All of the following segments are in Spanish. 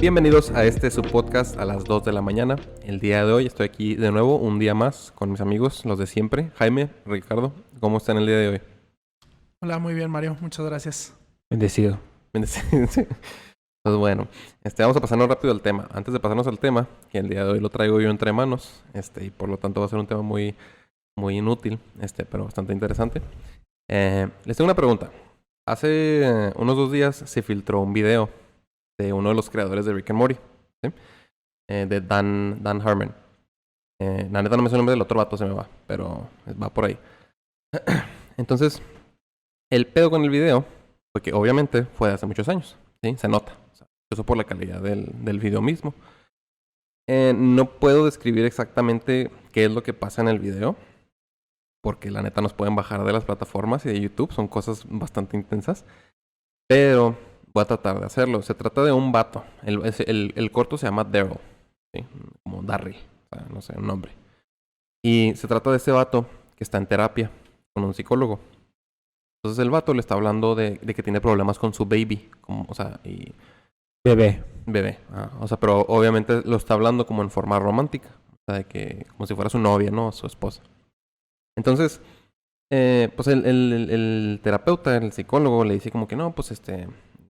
Bienvenidos a este su podcast a las 2 de la mañana. El día de hoy estoy aquí de nuevo, un día más, con mis amigos, los de siempre. Jaime, Ricardo, ¿cómo están el día de hoy? Hola, muy bien, Mario. Muchas gracias. Bendecido. Bendecido. Sí. Pues bueno, vamos a pasarnos rápido al tema. Antes de pasarnos al tema, que el día de hoy lo traigo yo entre manos, y por lo tanto va a ser un tema muy, muy inútil, pero bastante interesante. Les tengo una pregunta. Hace unos 2 días se filtró un video de uno de los creadores de Rick and Morty, ¿sí? De Dan Harmon. La neta no me sé el nombre del otro vato, se me va, pero va por ahí. Entonces, el pedo con el video fue que obviamente fue de hace muchos años, ¿sí? Se nota. O sea, eso por la calidad del video mismo. No puedo describir exactamente qué es lo que pasa en el video, porque la neta nos pueden bajar de las plataformas y de YouTube. Son cosas bastante intensas. Pero voy a tratar de hacerlo. Se trata de un vato. El corto se llama Daryl, ¿sí? Como Darryl. O sea, no sé, un nombre. Y se trata de este vato que está en terapia con un psicólogo. Entonces el vato le está hablando de que tiene problemas con su baby. Como, o sea, y Bebé. bebé. O sea, pero obviamente lo está hablando como en forma romántica. O sea, de que como si fuera su novia, ¿no? Su esposa. Entonces, pues el terapeuta, el psicólogo, le dice como que no, pues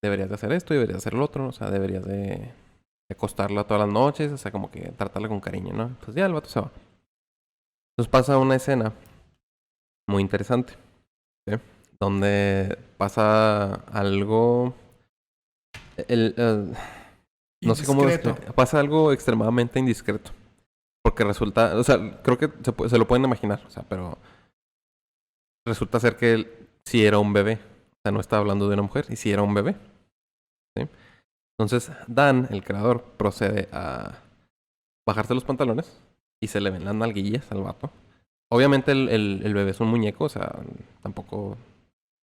deberías de hacer esto y deberías de hacer lo otro. O sea, deberías de acostarla todas las noches. O sea, como que tratarla con cariño, ¿no? Pues ya el vato se va. Entonces pasa una escena muy interesante, ¿sí? Donde pasa algo... no sé cómo... Indiscreto. Pasa algo extremadamente indiscreto. Porque resulta... O sea, creo que se lo pueden imaginar. O sea, pero... Resulta ser que él sí era un bebé. O sea, no estaba hablando de una mujer. Y sí era un bebé. ¿Sí? Entonces, Dan, el creador, procede a bajarse los pantalones. Y se le ven las nalguillas al vato. Obviamente el bebé es un muñeco. O sea, tampoco...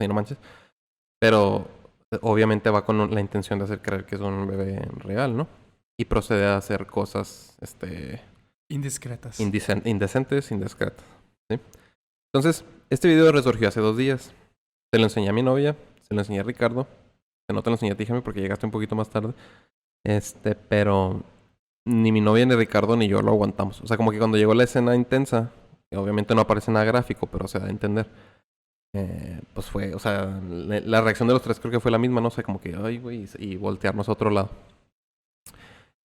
Sí, no manches. Pero obviamente va con la intención de hacer creer que es un bebé real, ¿no? Y procede a hacer cosas, Indiscretas. indecentes, indiscretas, ¿sí? Entonces, este video resurgió hace 2 días. Se lo enseñé a mi novia, se lo enseñé a Ricardo. Que no te lo enseñé a ti, Jaime, porque llegaste un poquito más tarde. Pero ni mi novia, ni Ricardo, ni yo lo aguantamos. O sea, como que cuando llegó la escena intensa, que obviamente no aparece nada gráfico, pero se da a entender. Pues fue, o sea, la reacción de los tres creo que fue la misma, no sé, como que, ay, güey, y voltearnos a otro lado.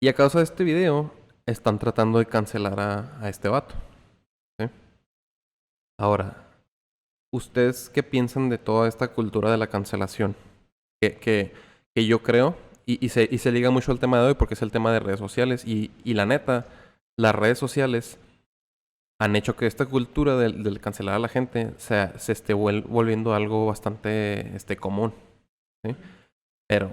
Y a causa de este video, están tratando de cancelar a este vato, ¿sí? Ahora, ¿ustedes qué piensan de toda esta cultura de la cancelación? Que yo creo, y se liga mucho al tema de hoy porque es el tema de redes sociales, y la neta, las redes sociales han hecho que esta cultura del cancelar a la gente se esté volviendo algo bastante común, ¿sí? Pero,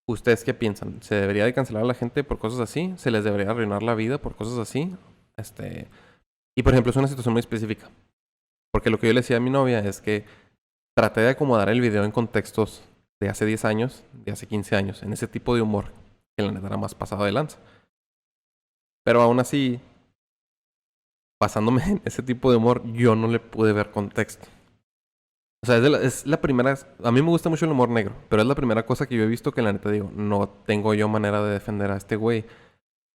¿ustedes qué piensan? ¿Se debería de cancelar a la gente por cosas así? ¿Se les debería arruinar la vida por cosas así? Y por ejemplo, es una situación muy específica. Porque lo que yo le decía a mi novia es que traté de acomodar el video en contextos de hace 10 años, de hace 15 años, en ese tipo de humor, que la neta era más pasado de lanza. Pero aún así, basándome en ese tipo de humor, yo no le pude ver contexto. O sea, es la primera... A mí me gusta mucho el humor negro, pero es la primera cosa que yo he visto que la neta digo, no tengo yo manera de defender a este güey,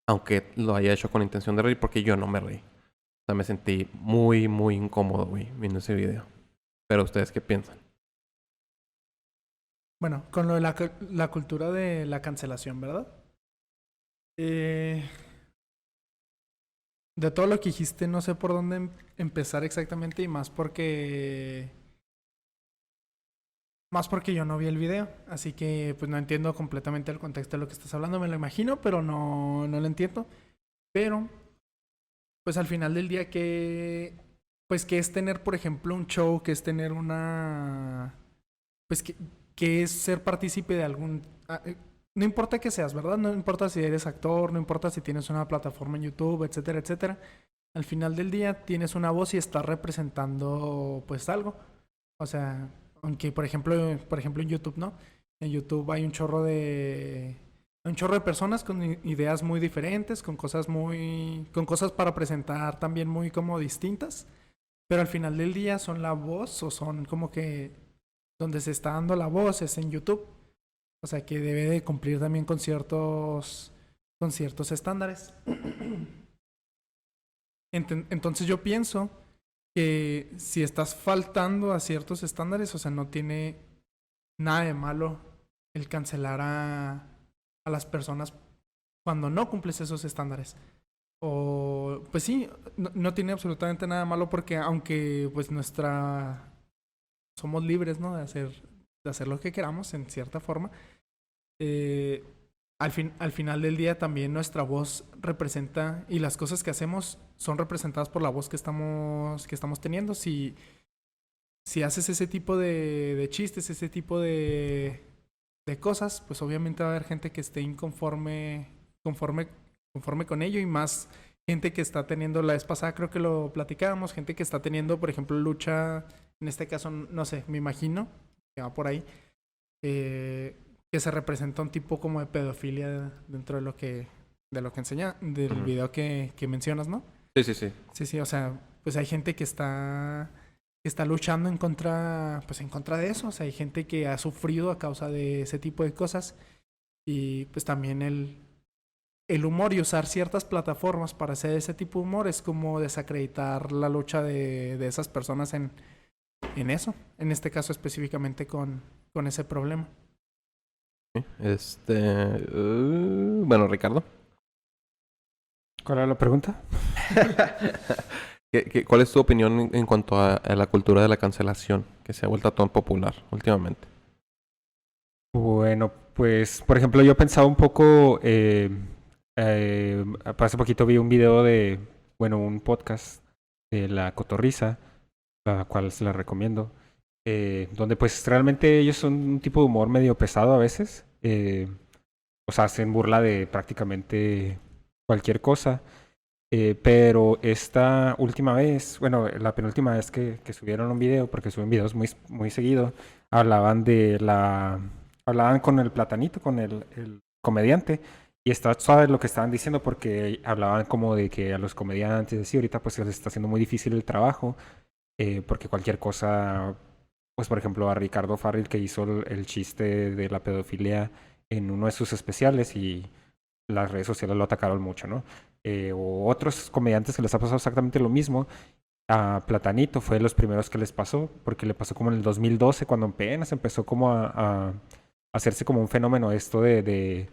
aunque lo haya hecho con intención de reír, porque yo no me reí. O sea, me sentí muy, muy incómodo, güey, viendo ese video. Pero ¿ustedes qué piensan? Bueno, con lo de la cultura de la cancelación, ¿verdad? De todo lo que dijiste, no sé por dónde empezar exactamente y más porque... Más porque yo no vi el video, así que pues no entiendo completamente el contexto de lo que estás hablando. Me lo imagino, pero no lo entiendo. Pero, pues al final del día que... Pues que es tener, por ejemplo, un show, que es tener una... Pues que es ser partícipe de algún... no importa que seas, ¿verdad? No importa si eres actor, no importa si tienes una plataforma en YouTube, etcétera, etcétera. Al final del día tienes una voz y estás representando pues algo. O sea, aunque por ejemplo en YouTube, ¿no? En YouTube hay un chorro de personas con ideas muy diferentes, con cosas para presentar también muy como distintas, pero al final del día son la voz o son como que donde se está dando la voz es en YouTube. O sea, que debe de cumplir también con ciertos estándares. Entonces yo pienso que si estás faltando a ciertos estándares, o sea, no tiene nada de malo el cancelar a las personas cuando no cumples esos estándares. O, pues sí, no tiene absolutamente nada de malo porque aunque pues somos libres, ¿no? De hacer lo que queramos en cierta forma, eh, al final del día también nuestra voz representa y las cosas que hacemos son representadas por la voz que estamos teniendo. Si haces ese tipo de chistes, ese tipo de cosas, pues obviamente va a haber gente que esté conforme con ello y más gente que está teniendo, la vez pasada creo que lo platicábamos, gente que está teniendo, por ejemplo, lucha, en este caso, no sé, me imagino, que va por ahí, que se representa un tipo como de pedofilia dentro de lo que enseña, del video que mencionas, ¿no? Sí, sí, sí. Sí, o sea, pues hay gente que está luchando pues en contra de eso, o sea, hay gente que ha sufrido a causa de ese tipo de cosas y pues también el humor y usar ciertas plataformas para hacer ese tipo de humor es como desacreditar la lucha de esas personas en eso, en este caso específicamente con ese problema. Bueno, Ricardo. ¿Cuál era la pregunta? ¿Cuál es tu opinión en cuanto a la cultura de la cancelación que se ha vuelto tan popular últimamente? Bueno, pues, por ejemplo, yo pensaba un poco, hace poquito vi un video un podcast de La Cotorrisa, la cual se la recomiendo, donde pues realmente ellos son un tipo de humor medio pesado a veces, o sea, hacen burla de prácticamente cualquier cosa. Pero esta última vez, bueno, la penúltima vez que subieron un video, porque suben videos muy seguido, hablaban con el Platanito, con el comediante, y está suave lo que estaban diciendo porque hablaban como de que a los comediantes, así, ahorita pues se les está haciendo muy difícil el trabajo, porque cualquier cosa, pues por ejemplo a Ricardo Farril que hizo el chiste de la pedofilia en uno de sus especiales y las redes sociales lo atacaron mucho, ¿no? O otros comediantes que les ha pasado exactamente lo mismo. A Platanito fue de los primeros que les pasó, porque le pasó como en el 2012, cuando apenas empezó como a hacerse como un fenómeno esto de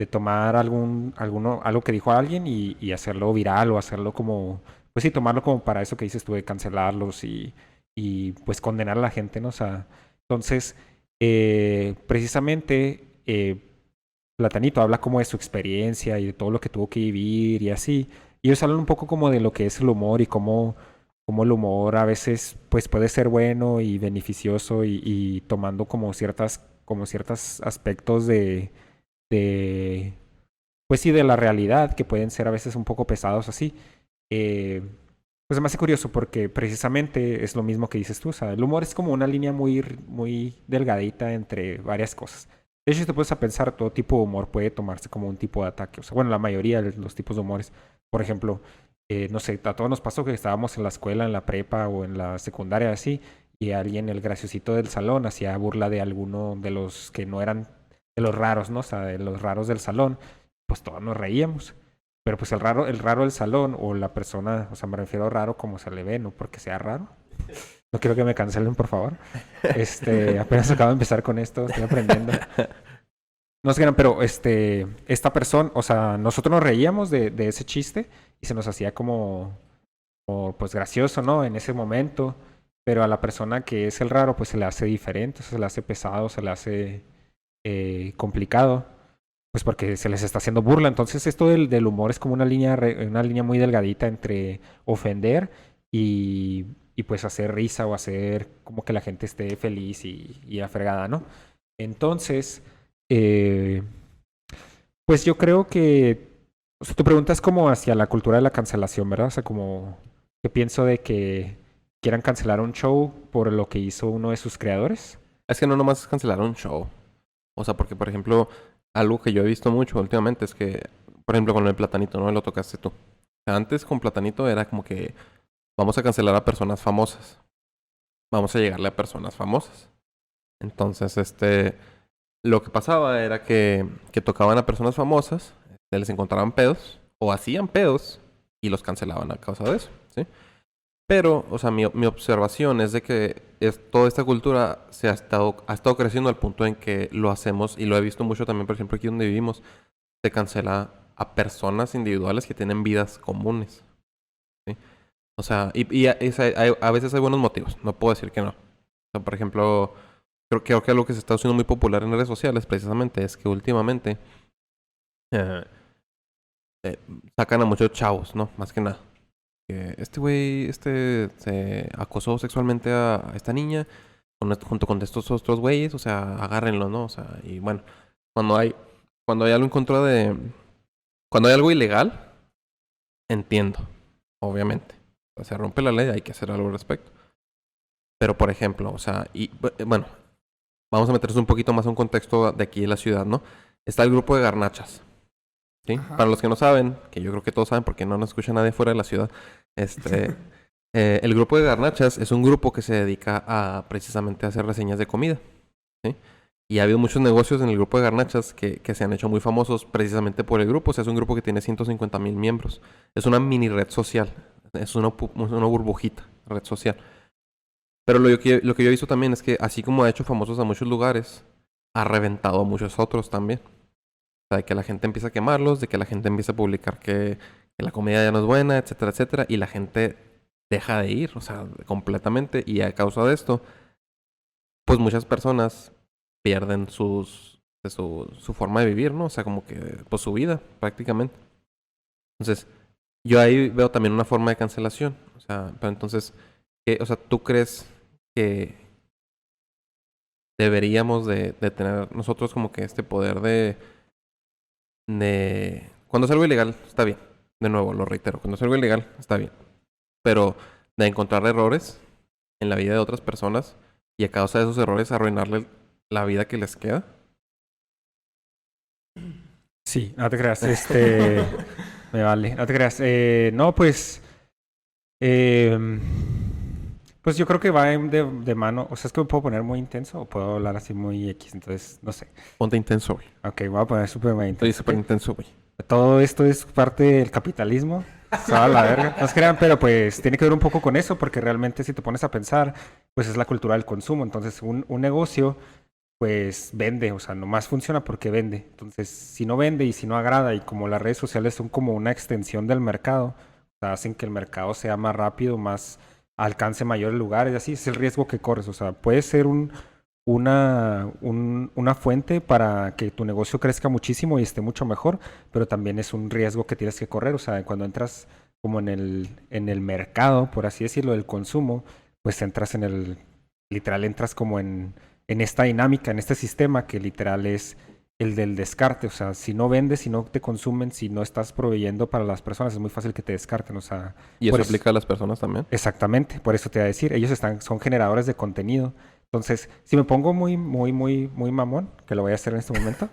tomar algo que dijo alguien y hacerlo viral o hacerlo como, pues sí, tomarlo como para eso que dices tú de cancelarlos y pues condenar a la gente, ¿no? O sea, entonces, precisamente Platanito habla como de su experiencia y de todo lo que tuvo que vivir y así. Y ellos hablan un poco como de lo que es el humor y cómo el humor a veces pues puede ser bueno y beneficioso y tomando como ciertos aspectos de, pues sí, de la realidad que pueden ser a veces un poco pesados así. Eh, pues se me hace curioso porque precisamente es lo mismo que dices tú. O sea, el humor es como una línea muy delgadita entre varias cosas. De hecho, si te puedes a pensar, todo tipo de humor puede tomarse como un tipo de ataque. O sea, bueno, la mayoría de los tipos de humores. Por ejemplo, no sé, a todos nos pasó que estábamos en la escuela, en la prepa o en la secundaria así, y alguien, el graciosito del salón, hacía burla de alguno de los que no eran de los raros, ¿no? O sea, de los raros del salón, pues todos nos reíamos. Pero pues el raro del salón o la persona, o sea, me refiero a raro como se le ve, no porque sea raro. No quiero que me cancelen, por favor. Apenas acabo de empezar con esto, estoy aprendiendo. No sé, pero esta persona, o sea, nosotros nos reíamos de ese chiste y se nos hacía pues gracioso, ¿no? En ese momento. Pero a la persona que es el raro, pues se le hace diferente, se le hace pesado, se le hace complicado, pues porque se les está haciendo burla. Entonces esto del humor es como una línea muy delgadita entre ofender y pues hacer risa o hacer como que la gente esté feliz y afregada, ¿no? Entonces, eh, pues yo creo que, o sea, tu pregunta es como hacia la cultura de la cancelación, ¿verdad? O sea, como que pienso de que quieran cancelar un show por lo que hizo uno de sus creadores. Es que no nomás es cancelar un show. O sea, porque, por ejemplo, algo que yo he visto mucho últimamente es que, por ejemplo, con el Platanito, ¿no? Lo tocaste tú. O sea, antes con Platanito era como que vamos a cancelar a personas famosas. Vamos a llegarle a personas famosas. Entonces, lo que pasaba era que tocaban a personas famosas, les encontraban pedos o hacían pedos y los cancelaban a causa de eso, ¿sí? Pero, o sea, mi observación es de que toda esta cultura ha estado creciendo al punto en que lo hacemos, y lo he visto mucho también, por ejemplo, aquí donde vivimos, se cancela a personas individuales que tienen vidas comunes, ¿sí? O sea, a veces hay buenos motivos, no puedo decir que no. O sea, por ejemplo, creo que algo que se está haciendo muy popular en redes sociales precisamente es que últimamente eh, sacan a muchos chavos, ¿no? Más que nada. Que este güey, se acosó sexualmente a esta niña junto con estos otros güeyes, o sea, agárrenlo, ¿no? O sea, y bueno, cuando hay, cuando hay algo en contra de, cuando hay algo ilegal, entiendo, obviamente. O sea, se rompe la ley, hay que hacer algo al respecto. Pero, por ejemplo, o sea, bueno, vamos a meternos un poquito más en un contexto de aquí de la ciudad, ¿no? Está el grupo de garnachas, ¿sí? Ajá. Para los que no saben, que yo creo que todos saben porque no nos escucha nadie fuera de la ciudad, el grupo de garnachas es un grupo que se dedica a precisamente hacer reseñas de comida, ¿sí? Y ha habido muchos negocios en el grupo de garnachas que se han hecho muy famosos precisamente por el grupo. O sea, es un grupo que tiene 150,000 miembros. Es una mini red social. Es una burbujita, red social. Pero lo que yo he visto también es que así como ha hecho famosos a muchos lugares, ha reventado a muchos otros también. O sea, de que la gente empieza a quemarlos, de que la gente empieza a publicar que la comida ya no es buena, etcétera, etcétera. Y la gente deja de ir, o sea, completamente. Y a causa de esto, pues muchas personas pierden su forma de vivir, ¿no? O sea, como que, pues su vida, prácticamente. Entonces, yo ahí veo también una forma de cancelación. O sea, pero entonces, o sea, ¿tú crees que deberíamos de tener nosotros como que este poder cuando es algo ilegal, está bien. De nuevo, lo reitero, cuando es algo ilegal, está bien. Pero de encontrar errores en la vida de otras personas y a causa de esos errores arruinarle la vida que les queda. Sí, no te creas, me vale, no te creas. No, pues, pues yo creo que va de mano, o sea, es que me puedo poner muy intenso o puedo hablar así muy X, entonces, no sé. Ponte intenso, güey. Ok, voy a poner súper Estoy intenso. súper intenso, güey. Todo esto es parte del capitalismo. Se va a la verga. No se crean, pero pues tiene que ver un poco con eso, porque realmente si te pones a pensar, pues es la cultura del consumo. Entonces, un negocio, pues vende, o sea, nomás funciona porque vende. Entonces, si no vende y si no agrada, y como las redes sociales son como una extensión del mercado, o sea, hacen que el mercado sea más rápido, más alcance mayores lugares, y así es el riesgo que corres. O sea, puede ser una fuente para que tu negocio crezca muchísimo y esté mucho mejor, pero también es un riesgo que tienes que correr. O sea, cuando entras como en el mercado, por así decirlo, del consumo, pues entras literal entras como en esta dinámica, en este sistema que literal es el del descarte. O sea, si no vendes, si no te consumen, si no estás proveyendo para las personas, es muy fácil que te descarten. O sea, ¿Y eso por eso- aplica a las personas también? exactamente, por eso te voy a decir, ellos son generadores de contenido. Entonces, si me pongo muy, muy, muy, muy mamón, que lo voy a hacer en este momento,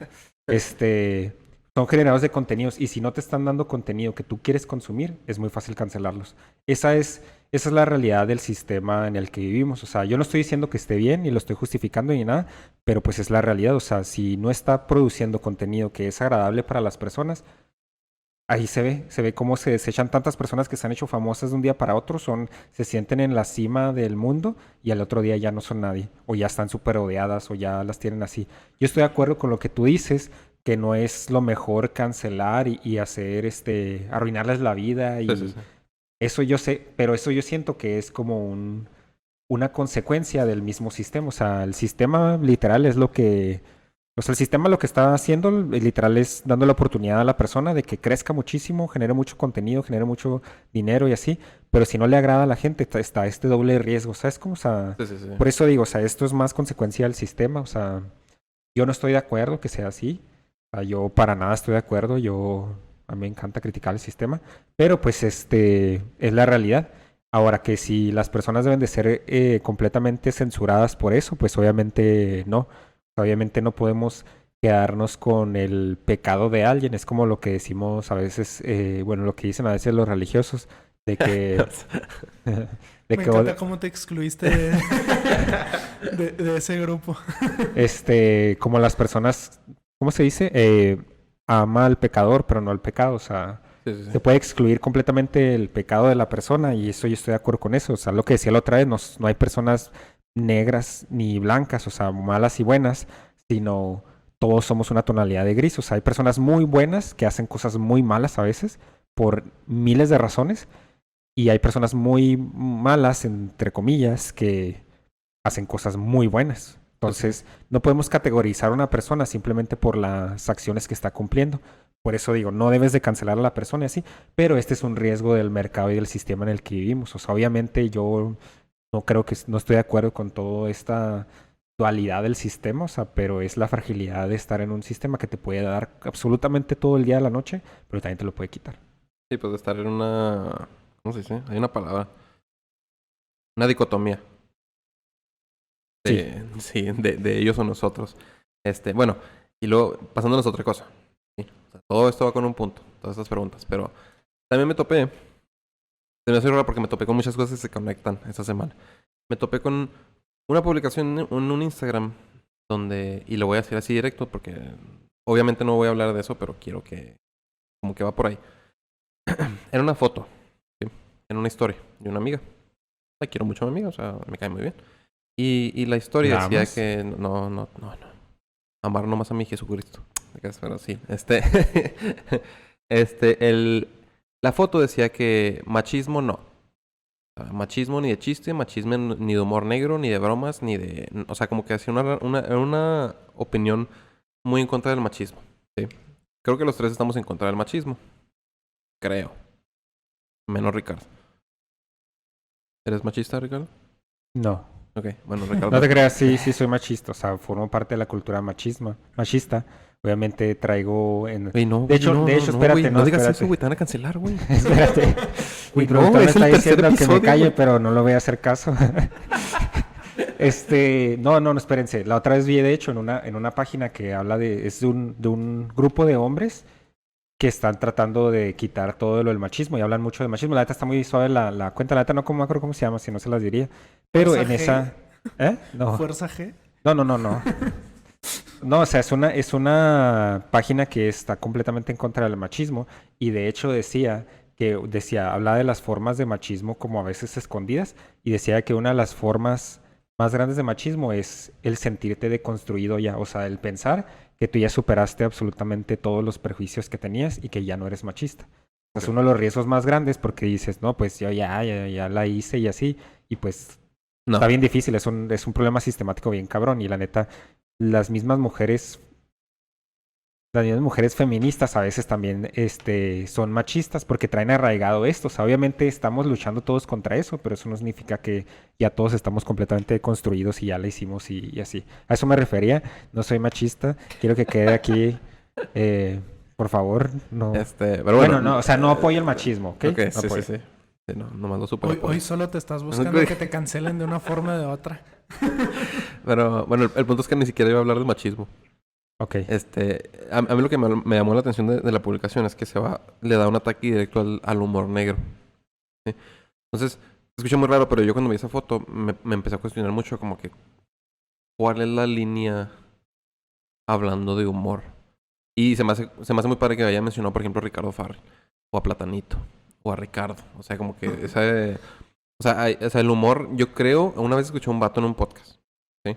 son generadores de contenidos y si no te están dando contenido que tú quieres consumir, es muy fácil cancelarlos. Esa es la realidad del sistema en el que vivimos. O sea, yo no estoy diciendo que esté bien ni lo estoy justificando ni nada, pero pues es la realidad. O sea, si no está produciendo contenido que es agradable para las personas, ahí se ve cómo se desechan tantas personas que se han hecho famosas de un día para otro, se sienten en la cima del mundo y al otro día ya no son nadie, o ya están súper odiadas, o ya las tienen así. Yo estoy de acuerdo con lo que tú dices, que no es lo mejor cancelar y hacer, arruinarles la vida Sí, sí, y sí. eso yo sé, pero eso yo siento que es como una consecuencia del mismo sistema. O sea, el sistema literal es lo que o sea, el sistema lo que está haciendo, literal, es dando la oportunidad a la persona de que crezca muchísimo, genere mucho contenido, genere mucho dinero y así, pero si no le agrada a la gente, está este doble riesgo, ¿sabes cómo? O sea, Sí, sí, sí. por eso digo, o sea, esto es más consecuencia del sistema, o sea, yo no estoy de acuerdo que sea así, o sea, yo para nada estoy de acuerdo, a mí me encanta criticar el sistema, pero pues es la realidad. Ahora que si las personas deben de ser completamente censuradas por eso, pues obviamente no. Obviamente no podemos quedarnos con el pecado de alguien. Es como lo que decimos a veces, bueno, lo que dicen a veces los religiosos, De que... de Me que encanta cómo te excluiste de ese grupo. como las personas, ¿cómo se dice? Ama al pecador, pero no al pecado. O sea, Sí, sí, sí. se puede excluir completamente el pecado de la persona y eso yo estoy de acuerdo con eso. O sea, lo que decía la otra vez, no hay personas negras ni blancas, o sea, malas y buenas, sino todos somos una tonalidad de gris. O sea, hay personas muy buenas que hacen cosas muy malas a veces por miles de razones y hay personas muy malas, entre comillas, que hacen cosas muy buenas. Entonces, no podemos categorizar a una persona simplemente por las acciones que está cumpliendo. Por eso digo, no debes de cancelar a la persona y así, pero este es un riesgo del mercado y del sistema en el que vivimos. O sea, obviamente yo no creo que, no estoy de acuerdo con toda esta dualidad del sistema, o sea, pero es la fragilidad de estar en un sistema que te puede dar absolutamente todo el día de la noche, pero también te lo puede quitar. Sí, pues de estar en una... ¿Cómo se dice? Hay una palabra. Una dicotomía. Sí. Sí, de ellos o nosotros. Bueno, y luego pasándonos a otra cosa. Sí, o sea, todo esto va con un punto, todas estas preguntas, pero también me topé, se me hace raro porque me topé con muchas cosas que se conectan esta semana. Me topé con una publicación en un Instagram donde, y lo voy a decir así directo porque obviamente no voy a hablar de eso, pero quiero que, como que va por ahí. Era una foto, ¿sí? Era una historia de una amiga. La quiero mucho a mi amiga, o sea, me cae muy bien. Y la historia ¿La decía amas? que no. Amar nomás a mi Jesucristo. Pero sí, la foto decía que machismo no. O sea, machismo ni de chiste, machismo ni de humor negro, ni de bromas, ni de... O sea, como que hacía una opinión muy en contra del machismo. ¿Sí? Creo que los tres estamos en contra del machismo. Creo. Menos Ricardo. ¿Eres machista, Ricardo? No. Ok, bueno, Ricardo. No te creas, sí, sí soy machista, o sea, formo parte de la cultura machista. Obviamente traigo en... Güey, no, De hecho, güey, no, espérate, güey, no, no digas espérate. eso, güey, te van a cancelar, güey. Espérate. Mi Güey, no, productor me es el está tercer diciendo que me episodio, calle, güey. pero no lo voy a hacer caso. No, espérense. La otra vez vi, de hecho, en una página que habla es de un grupo de hombres que están tratando de quitar todo lo del machismo y hablan mucho de machismo. La neta está muy suave la cuenta, la neta no me acuerdo cómo se llama, si no se las diría. Pero Fuerza en G. esa... ¿Eh? No. Fuerza G. No. No, o sea, es una página que está completamente en contra del machismo y de hecho hablaba de las formas de machismo como a veces escondidas y decía que una de las formas más grandes de machismo es el sentirte deconstruido ya, o sea, el pensar que tú ya superaste absolutamente todos los prejuicios que tenías y que ya no eres machista. Es uno de los riesgos más grandes porque dices, no, pues yo ya la hice y así, y pues No. está bien difícil, es un problema sistemático bien cabrón y la neta las mismas mujeres feministas a veces también son machistas porque traen arraigado esto. O sea, obviamente estamos luchando todos contra eso, pero eso no significa que ya todos estamos completamente construidos y ya la hicimos y así. A eso me refería. No soy machista. Quiero que quede aquí, por favor, no. Pero bueno. No, o sea, no apoyo el machismo, ¿ok? Ok, No sí. apoyo. Sí, no, nomás lo super Hoy solo te estás buscando Ok. que te cancelen de una forma o de otra. Pero bueno, el punto es que ni siquiera iba a hablar de machismo. Ok. A mí lo que me llamó la atención de la publicación es que le da un ataque directo al humor negro. ¿Sí? Entonces, se escucha muy raro, pero yo cuando vi esa foto me empecé a cuestionar mucho como que ¿cuál es la línea hablando de humor? Y se me hace muy padre que haya mencionado, por ejemplo, a Ricardo Farri, o a Platanito, o a Ricardo. O sea, como que o sea, el humor, yo creo, una vez escuché a un vato en un podcast, ¿sí?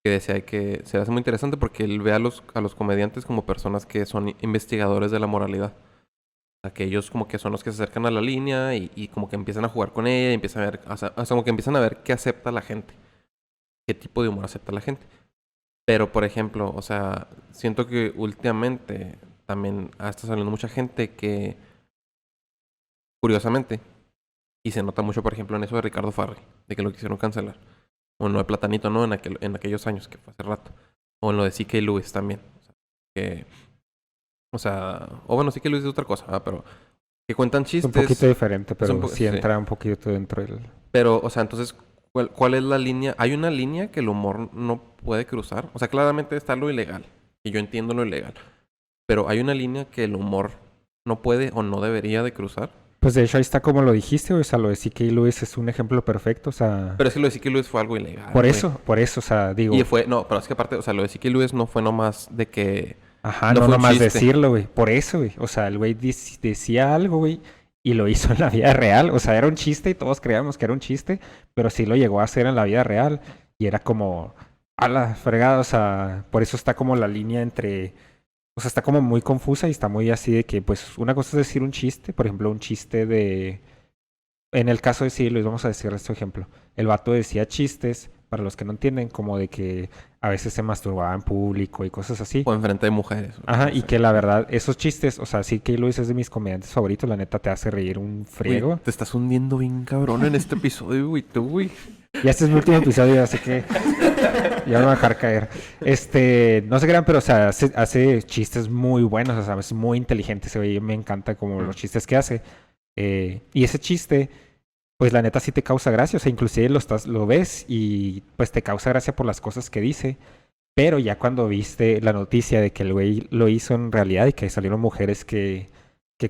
Que decía que se hace muy interesante porque él ve a los comediantes como personas que son investigadores de la moralidad. O sea, que ellos como que son los que se acercan a la línea y como que empiezan a jugar con ella y empiezan a ver, o sea, como que empiezan a ver qué acepta la gente. Qué tipo de humor acepta la gente. Pero, por ejemplo, o sea, siento que últimamente también está saliendo mucha gente que, curiosamente, y se nota mucho, por ejemplo, en eso de Ricardo Farri, de que lo quisieron cancelar. O en lo de Platanito, ¿no? En aquellos años, que fue hace rato. O en lo de C.K. Lewis también. O bueno, C.K. Lewis es otra cosa, ¿verdad? Pero que cuentan Es chistes. un poquito diferente, pero sí sí entra un poquito dentro del... Pero, o sea, entonces, ¿cuál es la línea? ¿Hay una línea que el humor no puede cruzar? O sea, claramente está lo ilegal. Y yo entiendo lo ilegal. Pero hay una línea que el humor no puede o no debería de cruzar. Pues de hecho ahí está como lo dijiste, güey. O sea, lo de C.K. Lewis es un ejemplo perfecto. O sea, Pero es que lo de C.K. Lewis fue algo ilegal, por güey. eso, o sea, digo, Y fue... No, pero es que aparte, o sea, lo de C.K. Lewis no fue nomás de que... ajá, No no fue un nomás chiste. decirlo, güey. Por eso, güey. O sea, el güey decía algo, güey, y lo hizo en la vida real. O sea, era un chiste y todos creíamos que era un chiste, pero sí lo llegó a hacer en la vida real. Y era como, a la fregada, o sea, por eso está como la línea entre... O sea, está como muy confusa y está muy así de que, pues, una cosa es decir un chiste, por ejemplo, un chiste de... En el caso de sí, les vamos a decir este ejemplo. El vato decía chistes, para los que no entienden, como de que a veces se masturbaba en público y cosas así. O enfrente de mujeres. Güey, Ajá, no y sé. que la verdad, esos chistes, o sea, sí que Luis es de mis comediantes favoritos, la neta te hace reír un Güey, friego. te estás hundiendo bien cabrón en este episodio, güey. Tú, güey. Y este es mi último episodio, así que ya me voy a dejar caer. No se crean, pero o sea, hace chistes muy buenos, o sea, es muy inteligente ese güey, me encanta como los chistes que hace. Y ese chiste, pues la neta sí te causa gracia, o sea, inclusive lo ves y pues te causa gracia por las cosas que dice. Pero ya cuando viste la noticia de que el güey lo hizo en realidad y que salieron mujeres que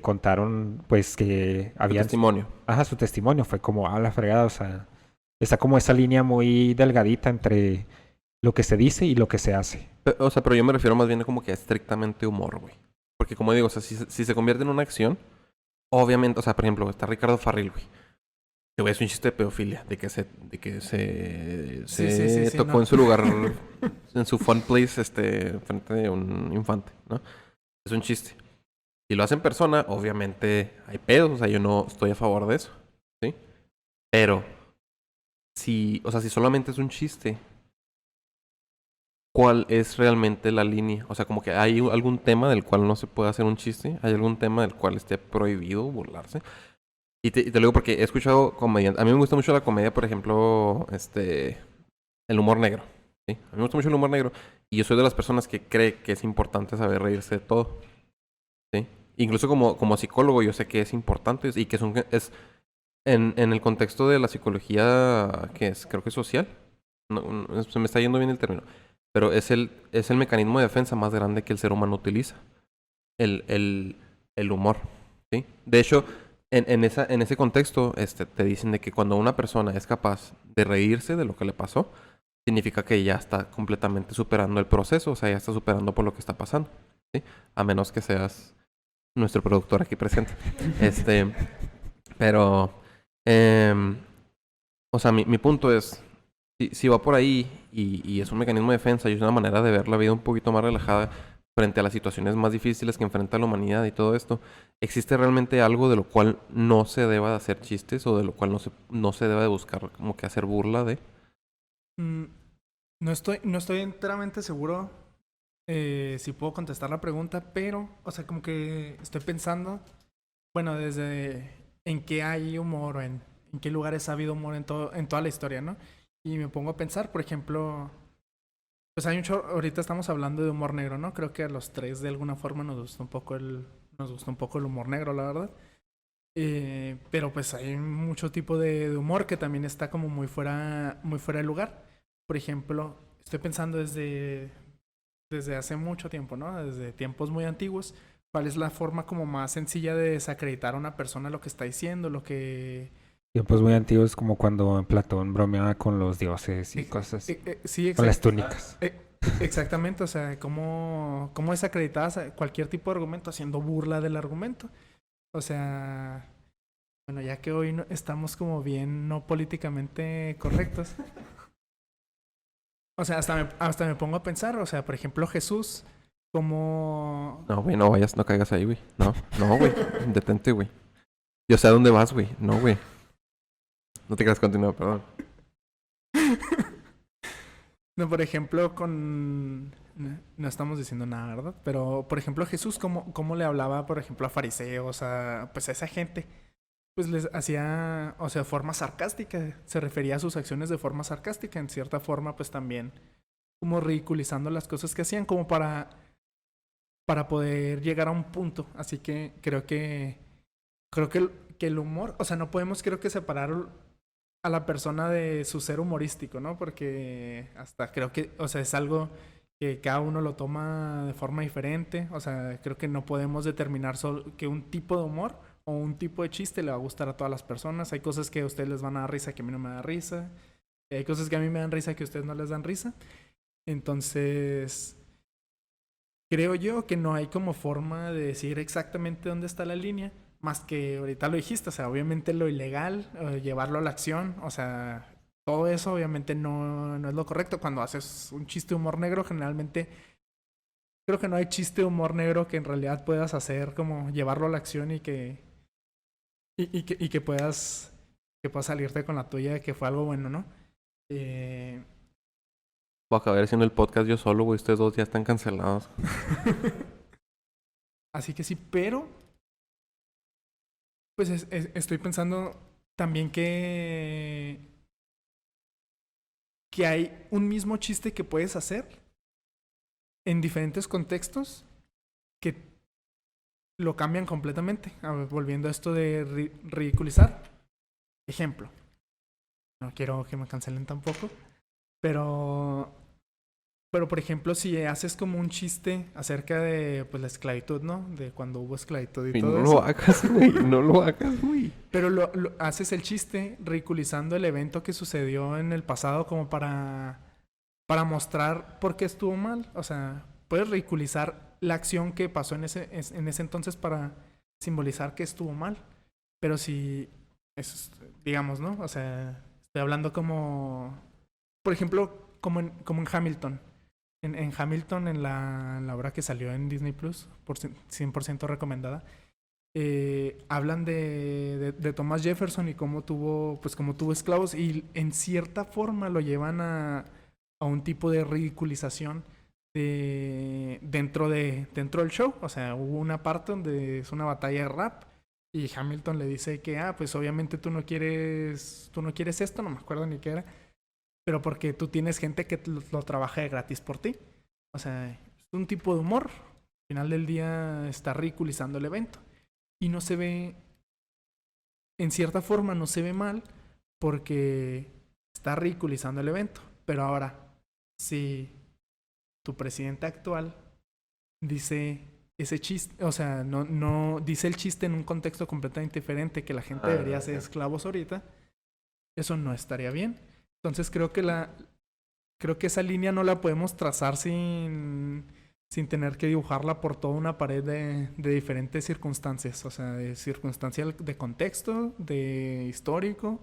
contaron, pues que Tu habían... testimonio. Ajá, su testimonio fue como, a la fregada, o sea, está como esa línea muy delgadita entre lo que se dice y lo que se hace. O sea, pero yo me refiero más bien como que a estrictamente humor, güey. Porque como digo, o sea, si se convierte en una acción, obviamente, o sea, por ejemplo, está Ricardo Farril, güey. Te voy a decir un chiste de pedofilia, se tocó no. en su lugar, en su fun place, frente de un infante, ¿no? Es un chiste. Si lo hace en persona, obviamente hay pedos, o sea, yo no estoy a favor de eso, ¿sí? Pero, o sea, si solamente es un chiste, ¿cuál es realmente la línea? O sea, como que hay algún tema del cual no se puede hacer un chiste, hay algún tema del cual esté prohibido burlarse. Y te lo digo porque he escuchado comediantes. A mí me gusta mucho la comedia, por ejemplo, el humor negro. ¿Sí? A mí me gusta mucho el humor negro. Y yo soy de las personas que cree que es importante saber reírse de todo. ¿Sí? Incluso como psicólogo, yo sé que es importante y que es en el contexto de la psicología que es, creo que es social. Se me está yendo bien el término. Pero es el mecanismo de defensa más grande que el ser humano utiliza. El humor. ¿Sí? De hecho, en ese contexto, te dicen de que cuando una persona es capaz de reírse de lo que le pasó, significa que ya está completamente superando el proceso, o sea, ya está superando por lo que está pasando, ¿sí? A menos que seas nuestro productor aquí presente. Pero, o sea, mi punto es, si va por ahí y es un mecanismo de defensa y es una manera de ver la vida un poquito más relajada, frente a las situaciones más difíciles que enfrenta la humanidad y todo esto, ¿existe realmente algo de lo cual no se deba de hacer chistes o de lo cual no se deba de buscar como que hacer burla de? Mm, no estoy enteramente seguro si puedo contestar la pregunta, pero, o sea, como que estoy pensando, bueno, desde en qué hay humor o en qué lugares ha habido humor en toda la historia, ¿no? Y me pongo a pensar, por ejemplo, pues ahorita estamos hablando de humor negro, ¿no? Creo que a los tres de alguna forma nos gusta un poco el humor negro, la verdad. Pero pues hay mucho tipo de humor que también está como muy fuera de lugar. Por ejemplo, estoy pensando desde hace mucho tiempo, ¿no? Desde tiempos muy antiguos. ¿Cuál es la forma como más sencilla de desacreditar a una persona lo que está diciendo, lo que... Tiempos muy antiguos como cuando Platón bromeaba con los dioses y cosas así. Sí, Con las túnicas. exactamente, o sea, cómo desacreditabas cualquier tipo de argumento haciendo burla del argumento. O sea, bueno, ya que hoy estamos como bien no políticamente correctos. O sea, hasta me pongo a pensar, o sea, por ejemplo, Jesús, como... No, güey, no caigas ahí, güey. No, güey. Detente, güey. Yo sé a dónde vas, güey. No, güey. No te quieras continuar, perdón. No, por ejemplo, no estamos diciendo nada, ¿verdad? Pero, por ejemplo, Jesús, ¿cómo le hablaba, por ejemplo, a fariseos, pues a esa gente? Pues les hacía, o sea, de forma sarcástica. Se refería a sus acciones de forma sarcástica. En cierta forma, pues también como ridiculizando las cosas que hacían, como para poder llegar a un punto. Así que creo que el humor, o sea, no podemos creo que separar a la persona de su ser humorístico, ¿no? Porque hasta creo que, o sea, es algo que cada uno lo toma de forma diferente. O sea, creo que no podemos determinar solo que un tipo de humor o un tipo de chiste le va a gustar a todas las personas. Hay cosas que a ustedes les van a dar risa que a mí no me da risa. Hay cosas que a mí me dan risa que a ustedes no les dan risa. Entonces, creo yo que no hay como forma de decir exactamente dónde está la línea, más que ahorita lo dijiste, o sea, obviamente lo ilegal, llevarlo a la acción, o sea, todo eso obviamente no es lo correcto. Cuando haces un chiste de humor negro, generalmente creo que no hay chiste de humor negro que en realidad puedas hacer como llevarlo a la acción y que puedas salirte con la tuya de que fue algo bueno, ¿no? Voy a acabar haciendo el podcast yo solo, güey. Ustedes dos ya están cancelados. Así que sí, pero pues estoy pensando también que hay un mismo chiste que puedes hacer en diferentes contextos que lo cambian completamente. A ver, volviendo a esto de ridiculizar. Ejemplo. No quiero que me cancelen tampoco. Pero por ejemplo, si haces como un chiste acerca de pues la esclavitud, ¿no? De cuando hubo esclavitud y todo no eso. lo hagas, güey. No lo hagas, güey. Pero haces el chiste ridiculizando el evento que sucedió en el pasado como para mostrar por qué estuvo mal. O sea, puedes ridiculizar la acción que pasó en ese entonces para simbolizar que estuvo mal. Pero si, digamos, ¿no? O sea, estoy hablando como, por ejemplo, como en Hamilton. En Hamilton, en la obra que salió en Disney Plus, por 100% recomendada, hablan de Thomas Jefferson y cómo tuvo esclavos, y en cierta forma lo llevan a un tipo de ridiculización dentro del show. O sea, hubo una parte donde es una batalla de rap y Hamilton le dice que pues obviamente tú no quieres esto, no me acuerdo ni qué era, pero porque tú tienes gente que lo trabaja de gratis por ti. O sea, es un tipo de humor. Al final del día está ridiculizando el evento. Y no se ve, en cierta forma no se ve mal porque está ridiculizando el evento. Pero ahora, si tu presidente actual dice ese chiste, o sea, no dice el chiste en un contexto completamente diferente, que la gente debería ser esclavos ahorita, eso no estaría bien. Entonces creo que esa línea no la podemos trazar sin tener que dibujarla por toda una pared de diferentes circunstancias. O sea, de circunstancia de contexto, de histórico,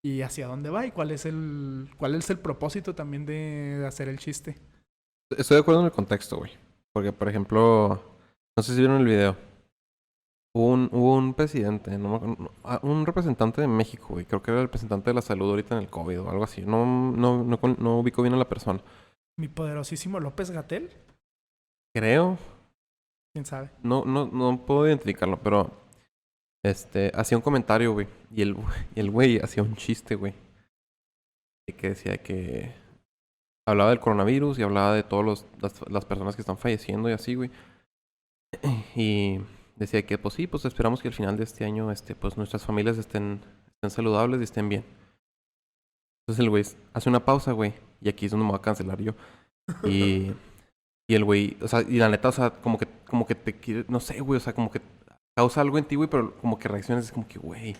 y hacia dónde va y cuál es el propósito también de hacer el chiste. Estoy de acuerdo en el contexto, güey. Porque, por ejemplo, no sé si vieron el video. Hubo un presidente, un representante de México, güey. Creo que era el representante de la salud ahorita en el COVID o algo así. No ubico bien a la persona. Mi poderosísimo López-Gatell. Creo. ¿Quién sabe? No puedo identificarlo, pero hacía un comentario, güey. Y el güey hacía un chiste, güey. Que decía que hablaba del coronavirus y hablaba de todas las personas que están falleciendo y así, güey. Y decía que, pues sí, pues esperamos que al final de este año, pues nuestras familias estén saludables y estén bien. Entonces el güey hace una pausa, güey. Y aquí es donde me voy a cancelar yo. Y el güey, o sea, y la neta, o sea, como que te quiere, no sé, güey, o sea, como que causa algo en ti, güey, pero como que reacciones es como que, güey.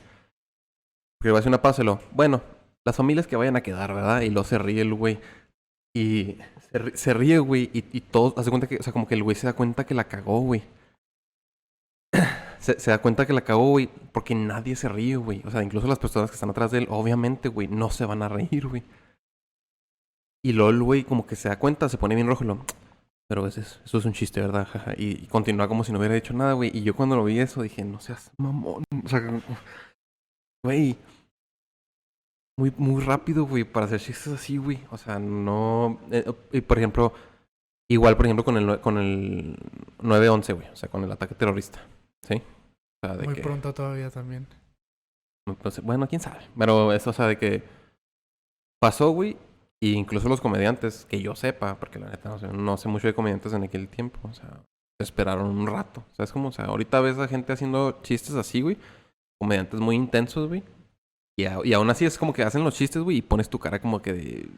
Porque va a hacer una pausa y lo, bueno, las familias que vayan a quedar, ¿verdad? Y luego se ríe el güey. Y se ríe, güey, y todos, hace cuenta que, o sea, como que el güey se da cuenta que la cagó, güey. Se da cuenta que la cagó, güey, porque nadie se ríe, güey. O sea, incluso las personas que están atrás de él, obviamente, güey, no se van a reír, güey. Y luego el güey como que se da cuenta, se pone bien rojo y lo... Pero eso es un chiste, ¿verdad? Jaja. Y continúa como si no hubiera hecho nada, güey. Y yo cuando lo vi eso dije, no seas mamón. O sea, güey... Muy rápido, güey, para hacer chistes así, güey. O sea, no... y por ejemplo... Igual, por ejemplo, con el 9/11, güey. O sea, con el ataque terrorista. ¿Sí? O sea, de Muy que... pronto todavía también. Entonces, bueno, quién sabe. Pero eso, o sea, de que... Pasó, güey. Y incluso los comediantes, que yo sepa, porque la neta, o sea, no sé mucho de comediantes en aquel tiempo. O sea, esperaron un rato. ¿Sabes cómo? O sea, ahorita ves a gente haciendo chistes así, güey. Comediantes muy intensos, güey. Y aún así es como que hacen los chistes, güey, y pones tu cara como que de...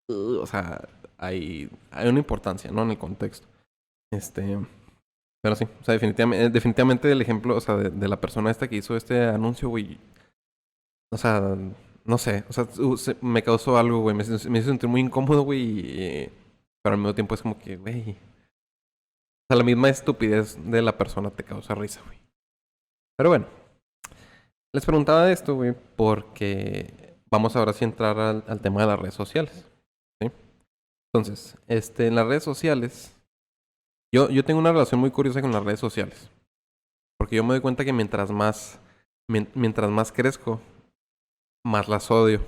o sea, hay una importancia, ¿no? En el contexto. Pero sí, o sea, definitivamente el ejemplo, o sea, de la persona esta que hizo este anuncio, güey. O sea, no sé, o sea, me causó algo, güey. Me hizo sentir muy incómodo, güey. Pero al mismo tiempo es como que, güey. O sea, la misma estupidez de la persona te causa risa, güey. Pero bueno, les preguntaba esto, güey, porque vamos ahora sí a entrar al tema de las redes sociales. ¿Sí? Entonces, en las redes sociales, yo tengo una relación muy curiosa con las redes sociales. Porque yo me doy cuenta que mientras más crezco, más las odio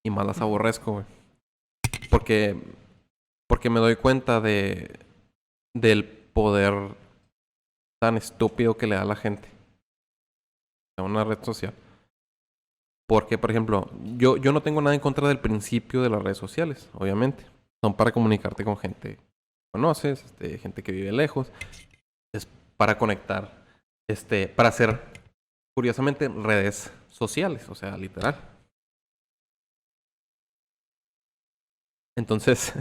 y más las aborrezco, güey. Porque, porque me doy cuenta del poder tan estúpido que le da a la gente a una red social. Porque, por ejemplo, yo no tengo nada en contra del principio de las redes sociales, obviamente. Son para comunicarte con gente que conoces, gente que vive lejos. Es para conectar, para hacer, curiosamente, redes sociales, o sea, literal. Entonces,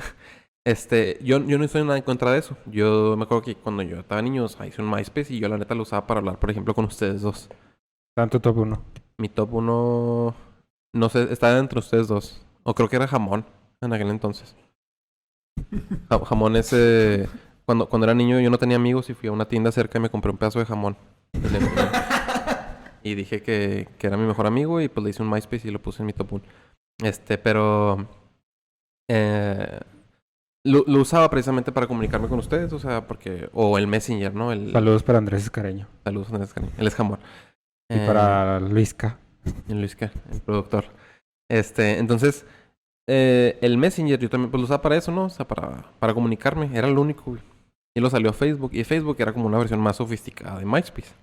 yo no estoy nada en contra de eso. Yo me acuerdo que cuando yo estaba niño, o sea, hice un MySpace y yo la neta lo usaba para hablar, por ejemplo, con ustedes dos. Tanto top 1. Mi top 1, no sé, estaba entre ustedes dos. O creo que era Jamón en aquel entonces. Jamón ese... Cuando era niño yo no tenía amigos y fui a una tienda cerca y me compré un pedazo de jamón. Y dije que era mi mejor amigo y pues le hice un MySpace y lo puse en mi top 1. Pero... lo usaba precisamente para comunicarme con ustedes, o sea, porque... O el Messenger, ¿no? Saludos para Andrés Escareño. Saludos Andrés Escareño. Él es Jamón. Y para Luisca. Y Luisca, el productor. Entonces... el Messenger yo también pues lo usaba para eso, ¿no? O sea, para comunicarme. Era lo único, güey. Y lo salió a Facebook. Y Facebook era como una versión más sofisticada de MySpace.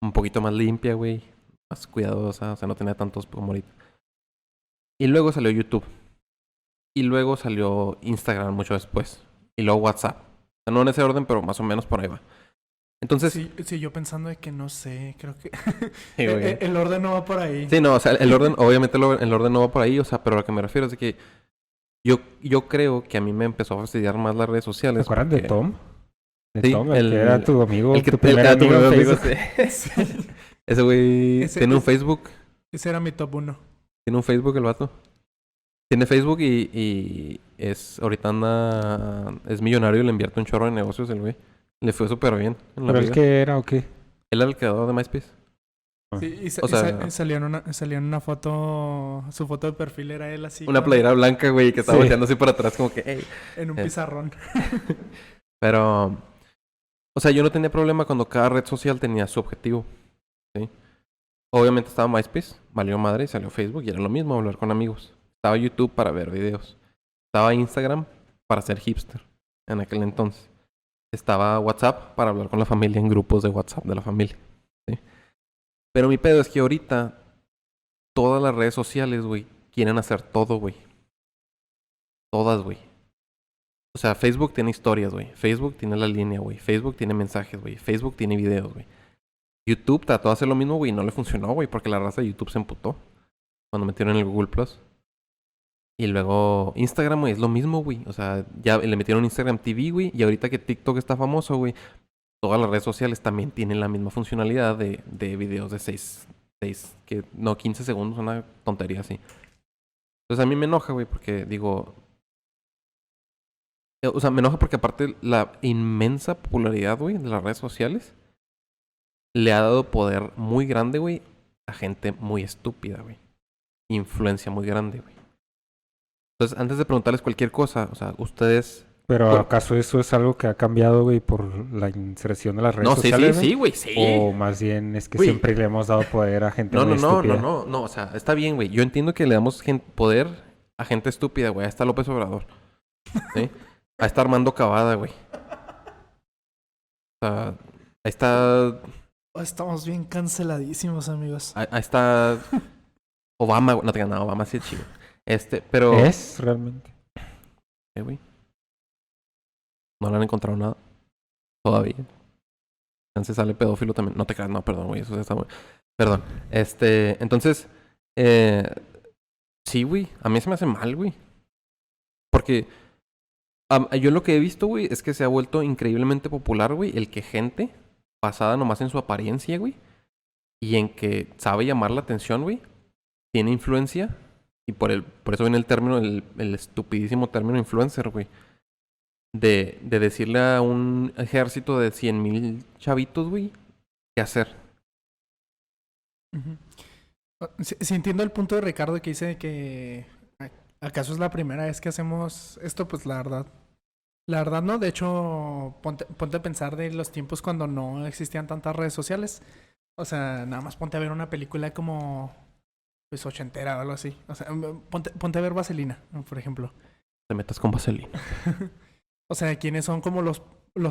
Un poquito más limpia, güey. Más cuidadosa. O sea, no tenía tantos como ahorita. Y luego salió YouTube. Y luego salió Instagram mucho después. Y luego WhatsApp. O sea, no en ese orden, pero más o menos por ahí va. Entonces... Sí, yo pensando de que no sé, creo que Sí, güey. el orden no va por ahí. Sí, no, o sea, el orden, obviamente el orden no va por ahí, o sea, pero a lo que me refiero es de que yo creo que a mí me empezó a fastidiar más las redes ¿Te sociales. acuerdas de Tom? De Sí, Tom, el que era tu amigo, el que tu primer era tu amigo en amigo, Facebook. sí. Ese güey tiene un Facebook. Ese era mi top 1. Tiene un Facebook el vato. Tiene Facebook y ahorita es millonario y le invierte un chorro de negocios el güey. Le fue súper bien en la ¿Pero el vida. que era o qué? Él era el creador de MySpace. Sí, O sea- salía en una foto, su foto de perfil era él así. Una playera blanca, güey, que estaba Sí. volteando así por atrás como que, hey. En un pizarrón. Pero, o sea, yo no tenía problema cuando cada red social tenía su objetivo, ¿sí? Obviamente estaba MySpace, valió madre y salió Facebook y era lo mismo, hablar con amigos. Estaba YouTube para ver videos. Estaba Instagram para ser hipster en aquel entonces. Estaba WhatsApp para hablar con la familia en grupos de WhatsApp de la familia, ¿sí? Pero mi pedo es que ahorita todas las redes sociales, güey, quieren hacer todo, güey. Todas, güey. O sea, Facebook tiene historias, güey. Facebook tiene la línea, güey. Facebook tiene mensajes, güey. Facebook tiene videos, güey. YouTube trató de hacer lo mismo, güey, y no le funcionó, güey, porque la raza de YouTube se emputó cuando metieron el Google Plus. Y luego Instagram, güey, es lo mismo, güey. O sea, ya le metieron Instagram TV, güey, y ahorita que TikTok está famoso, güey, todas las redes sociales también tienen la misma funcionalidad de videos de 15 segundos, una tontería así. Entonces a mí me enoja, güey, porque digo... O sea, me enoja porque aparte la inmensa popularidad, güey, de las redes sociales le ha dado poder muy grande, güey, a gente muy estúpida, güey. Influencia muy grande, güey. Entonces, antes de preguntarles cualquier cosa, o sea, ustedes... Pero Por- ¿acaso eso es algo que ha cambiado, güey, por la inserción de las redes No, sí, sociales, sí, sí, güey, sí. O más bien es que Güey. siempre le hemos dado poder a gente No, muy no, no, estúpida. no, o sea, está bien, güey. Yo entiendo que le damos poder a gente estúpida, güey. Ahí está López Obrador. ¿Sí? Ahí está Armando Cavada, güey. O sea, ahí está... Estamos bien canceladísimos, amigos. Ahí está... Obama, güey. No te nada, Obama sí es chido. Pero... ¿Es realmente? Güey. No le han encontrado nada. Todavía. Entonces sale pedófilo también. No te creas, no, perdón, güey. Eso está muy... Perdón. Entonces... Sí, güey. A mí se me hace mal, güey. Porque... yo lo que he visto, güey, es que se ha vuelto increíblemente popular, güey, el que gente basada nomás en su apariencia, güey. Y en que sabe llamar la atención, güey. Tiene influencia. Y por eso viene el término, el estupidísimo término influencer, güey. De decirle a un ejército de 100,000 chavitos, güey, qué hacer. Ujú. Sí entiendo el punto de Ricardo que dice que acaso es la primera vez que hacemos esto, pues la verdad no. De hecho, ponte a pensar de los tiempos cuando no existían tantas redes sociales. O sea, nada más ponte a ver una película como pues ochentera o algo así. O sea, ponte a ver Vaselina, ¿no? Por ejemplo. Te metas con vaselina. O sea, ¿quiénes son como los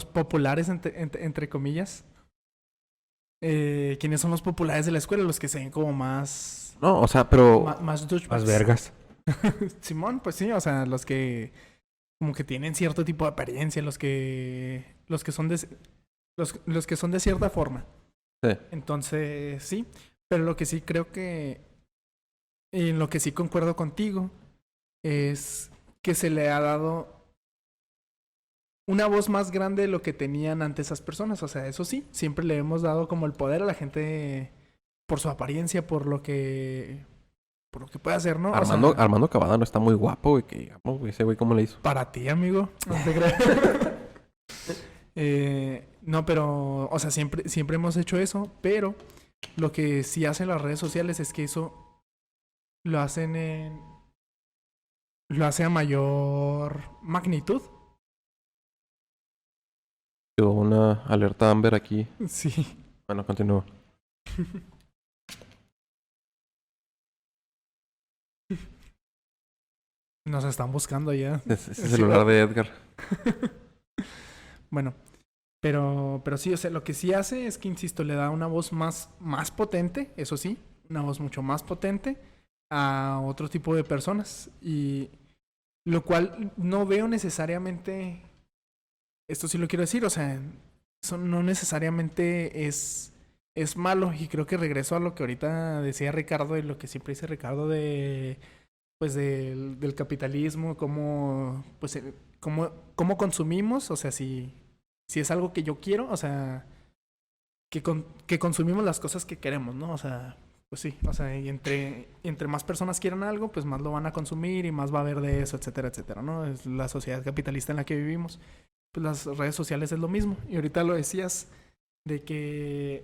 populares entre comillas? ¿Quiénes son los populares de la escuela? Los que se ven como más No, o sea, pero... más douchebags. Más vergas. Simón, pues sí, o sea, los que como que tienen cierto tipo de apariencia, los que son los que son de cierta forma. Sí. Entonces, sí, pero lo que sí creo que en lo que sí concuerdo contigo es que se le ha dado una voz más grande de lo que tenían antes esas personas. O sea, eso sí, siempre le hemos dado como el poder a la gente por su apariencia, por lo que puede hacer, ¿no? Armando, O sea, Armando Cavada no está muy guapo, güey, que digamos, güey, ese güey, ¿cómo le hizo? para ti, amigo. No te creas. No, pero, o sea, siempre hemos hecho eso, pero lo que sí hacen las redes sociales es que eso lo hacen lo hace a mayor magnitud. Hubo una alerta Amber aquí. Sí. Bueno, continúo. Nos están buscando ya. Ese celular de Edgar. Bueno, pero sí, o sea, lo que sí hace es que, insisto, le da una voz más potente, eso sí, una voz mucho más potente a otro tipo de personas. Y lo cual no veo necesariamente, esto sí lo quiero decir, o sea, eso no necesariamente es malo. Y creo que regreso a lo que ahorita decía Ricardo y lo que siempre dice Ricardo de pues del capitalismo, cómo pues cómo consumimos, o sea, si es algo que yo quiero, o sea, que consumimos las cosas que queremos, ¿no? O sea, pues sí, o sea, y entre más personas quieran algo, pues más lo van a consumir y más va a haber de eso, etcétera, etcétera, ¿no? Es la sociedad capitalista en la que vivimos. Pues las redes sociales es lo mismo. Y ahorita lo decías de que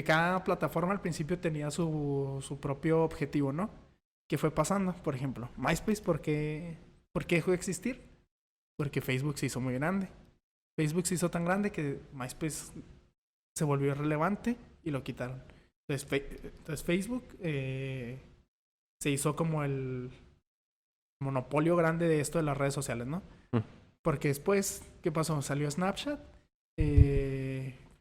cada plataforma al principio tenía su propio objetivo, ¿no? ¿Qué fue pasando? Por ejemplo, MySpace, ¿por qué dejó de existir? Porque Facebook se hizo muy grande. Facebook se hizo tan grande que MySpace se volvió irrelevante y lo quitaron. Entonces Facebook se hizo como el monopolio grande de esto de las redes sociales, ¿no? Porque después, ¿qué pasó? Salió Snapchat.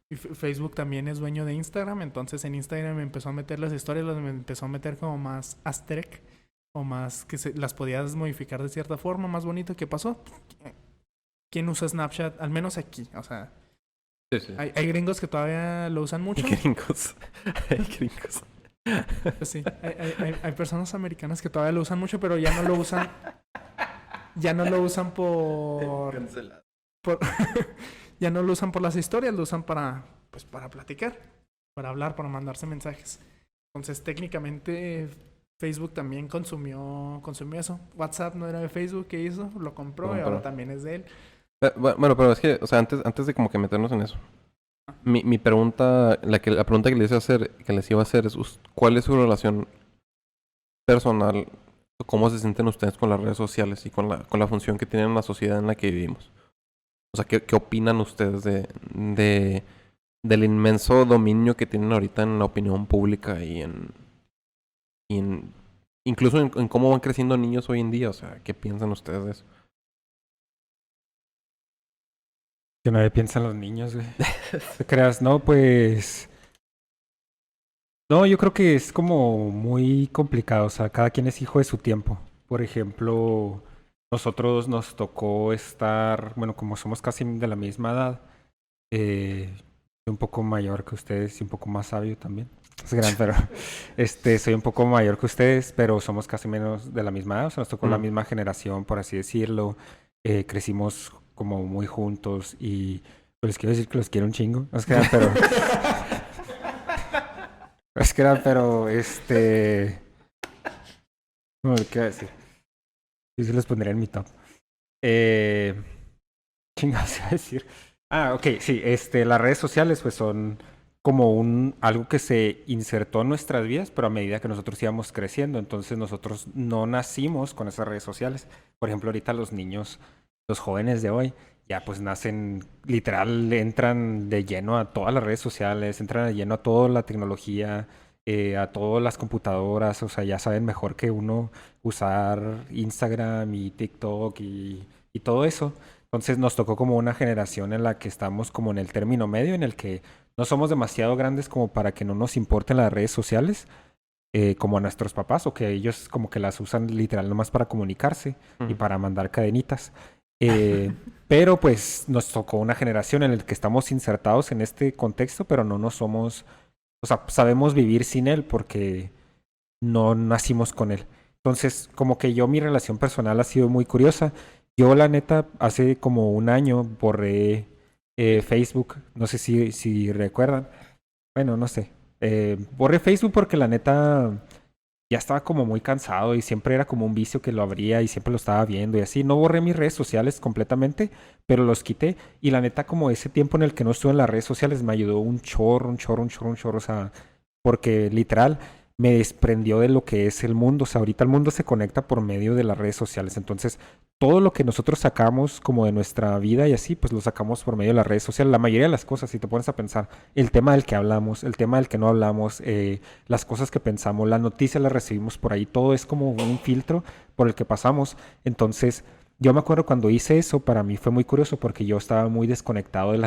Y Facebook también es dueño de Instagram. Entonces en Instagram me empezó a meter las historias, me empezó a meter como más aesthetic o más que las podías modificar de cierta forma, más bonito. ¿Qué pasó? ¿Quién usa Snapchat? Al menos aquí, o sea, Sí. hay gringos que todavía lo usan mucho. Gringos. Hay gringos. Pues sí, hay personas americanas que todavía lo usan mucho, pero ya no lo usan. Ya no lo usan ya no lo usan por las historias, lo usan para platicar, para hablar, para mandarse mensajes. Entonces, técnicamente, Facebook también consumió eso. WhatsApp no era de Facebook, ¿qué hizo? Lo compró y ahora también es de él. Bueno, pero es que, o sea, antes de como que meternos en eso. Mi pregunta, la pregunta que les iba a hacer es, ¿cuál es su relación personal? ¿Cómo se sienten ustedes con las redes sociales y con la función que tienen en la sociedad en la que vivimos? O sea, ¿qué opinan ustedes del inmenso dominio que tienen ahorita en la opinión pública y incluso en cómo van creciendo niños hoy en día? O sea, ¿qué piensan ustedes de eso? Que nadie piensa en los niños, güey. ¿Te creas? No, pues... No, yo creo que es como muy complicado. O sea, cada quien es hijo de su tiempo. Por ejemplo, nosotros nos tocó estar... Bueno, como somos casi de la misma edad, soy un poco mayor que ustedes y un poco más sabio también. Es gran, pero soy un poco mayor que ustedes, pero somos casi menos de la misma edad. O sea, nos tocó la misma generación, por así decirlo. Crecimos como muy juntos y Pues les quiero decir que los quiero un chingo. Es que pero... Es que pero, No, ¿qué iba a decir? Yo sí los pondría en mi top. Chingados iba a decir. Ah, ok, sí, las redes sociales pues son como algo que se insertó en nuestras vidas, pero a medida que nosotros íbamos creciendo, entonces nosotros no nacimos con esas redes sociales. Por ejemplo, ahorita los niños, los jóvenes de hoy, ya pues nacen, literal, entran de lleno a todas las redes sociales, entran de lleno a toda la tecnología, a todas las computadoras, o sea, ya saben mejor que uno usar Instagram y TikTok y todo eso. Entonces nos tocó como una generación en la que estamos como en el término medio, en el que no somos demasiado grandes como para que no nos importen las redes sociales, como a nuestros papás, o que ellos como que las usan literal nomás para comunicarse y para mandar cadenitas. Pero pues nos tocó una generación en la que estamos insertados en este contexto, pero no nos somos, o sea, sabemos vivir sin él porque no nacimos con él. Entonces, como que mi relación personal ha sido muy curiosa. Yo, la neta, hace como un año borré Facebook. No sé si recuerdan. Bueno, no sé. Borré Facebook porque la neta ya estaba como muy cansado y siempre era como un vicio que lo abría y siempre lo estaba viendo y así. No borré mis redes sociales completamente, pero los quité. Y la neta, como ese tiempo en el que no estuve en las redes sociales me ayudó un chorro, un chorro, un chorro, un chorro. O sea, porque literal me desprendió de lo que es el mundo. O sea, ahorita el mundo se conecta por medio de las redes sociales. Entonces, todo lo que nosotros sacamos como de nuestra vida y así, pues lo sacamos por medio de las redes sociales. La mayoría de las cosas, si te pones a pensar, el tema del que hablamos, el tema del que no hablamos, las cosas que pensamos, las noticias las recibimos por ahí, todo es como un filtro por el que pasamos. Entonces, yo me acuerdo cuando hice eso, para mí fue muy curioso porque yo estaba muy desconectado de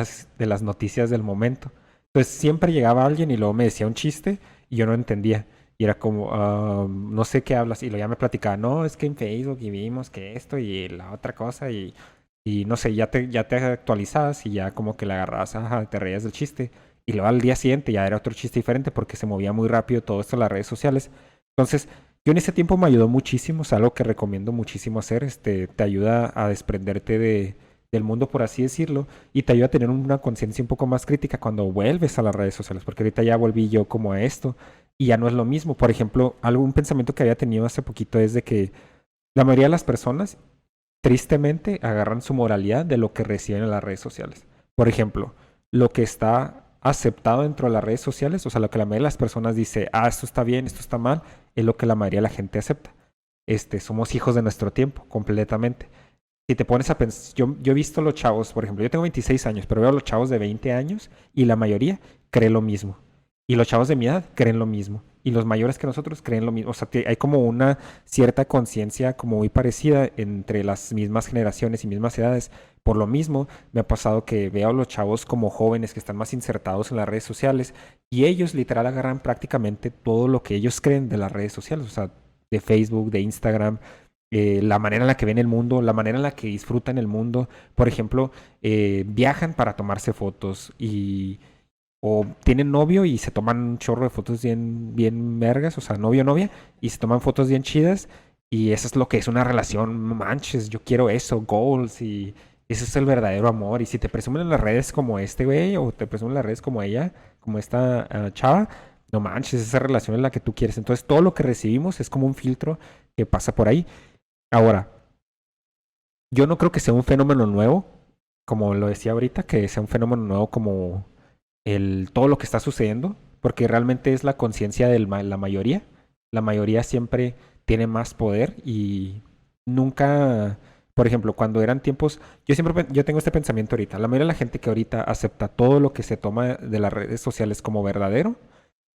las noticias del momento. Entonces, siempre llegaba alguien y luego me decía un chiste y yo no entendía. Y era como, no sé qué hablas. Y luego ya me platicaba, no, es que en Facebook y vimos que esto y la otra cosa. Y no sé, ya te actualizabas y ya como que le agarrabas, ajá, te reías del chiste. Y luego al día siguiente ya era otro chiste diferente porque se movía muy rápido todo esto en las redes sociales. Entonces, yo en ese tiempo me ayudó muchísimo. Es algo que recomiendo muchísimo hacer. Te ayuda a desprenderte del mundo, por así decirlo. Y te ayuda a tener una conciencia un poco más crítica cuando vuelves a las redes sociales. Porque ahorita ya volví yo como a esto y ya no es lo mismo. Por ejemplo, un pensamiento que había tenido hace poquito es de que la mayoría de las personas, tristemente, agarran su moralidad de lo que reciben en las redes sociales. Por ejemplo, lo que está aceptado dentro de las redes sociales, o sea, lo que la mayoría de las personas dice, esto está bien, esto está mal, es lo que la mayoría de la gente acepta. Somos hijos de nuestro tiempo, completamente. Si te pones a pensar, yo he visto los chavos, por ejemplo, yo tengo 26 años, pero veo a los chavos de 20 años y la mayoría cree lo mismo. Y los chavos de mi edad creen lo mismo. Y los mayores que nosotros creen lo mismo. O sea, hay como una cierta conciencia como muy parecida entre las mismas generaciones y mismas edades. Por lo mismo, me ha pasado que veo a los chavos como jóvenes que están más insertados en las redes sociales y ellos literal agarran prácticamente todo lo que ellos creen de las redes sociales. O sea, de Facebook, de Instagram, la manera en la que ven el mundo, la manera en la que disfrutan el mundo. Por ejemplo, viajan para tomarse fotos o tienen novio y se toman un chorro de fotos bien, bien vergas, o sea, novio o novia, y se toman fotos bien chidas, y eso es lo que es una relación, no manches, yo quiero eso, goals, y ese es el verdadero amor, y si te presumen en las redes como este güey, o te presumen en las redes como ella, como esta chava, no manches, esa relación es la que tú quieres. Entonces, todo lo que recibimos es como un filtro que pasa por ahí. Ahora, yo no creo que sea un fenómeno nuevo, como lo decía ahorita, que sea un fenómeno nuevo como todo lo que está sucediendo, porque realmente es la conciencia de la mayoría. La mayoría siempre tiene más poder y nunca, por ejemplo, cuando eran tiempos, yo tengo este pensamiento ahorita, la mayoría de la gente que ahorita acepta todo lo que se toma de las redes sociales como verdadero,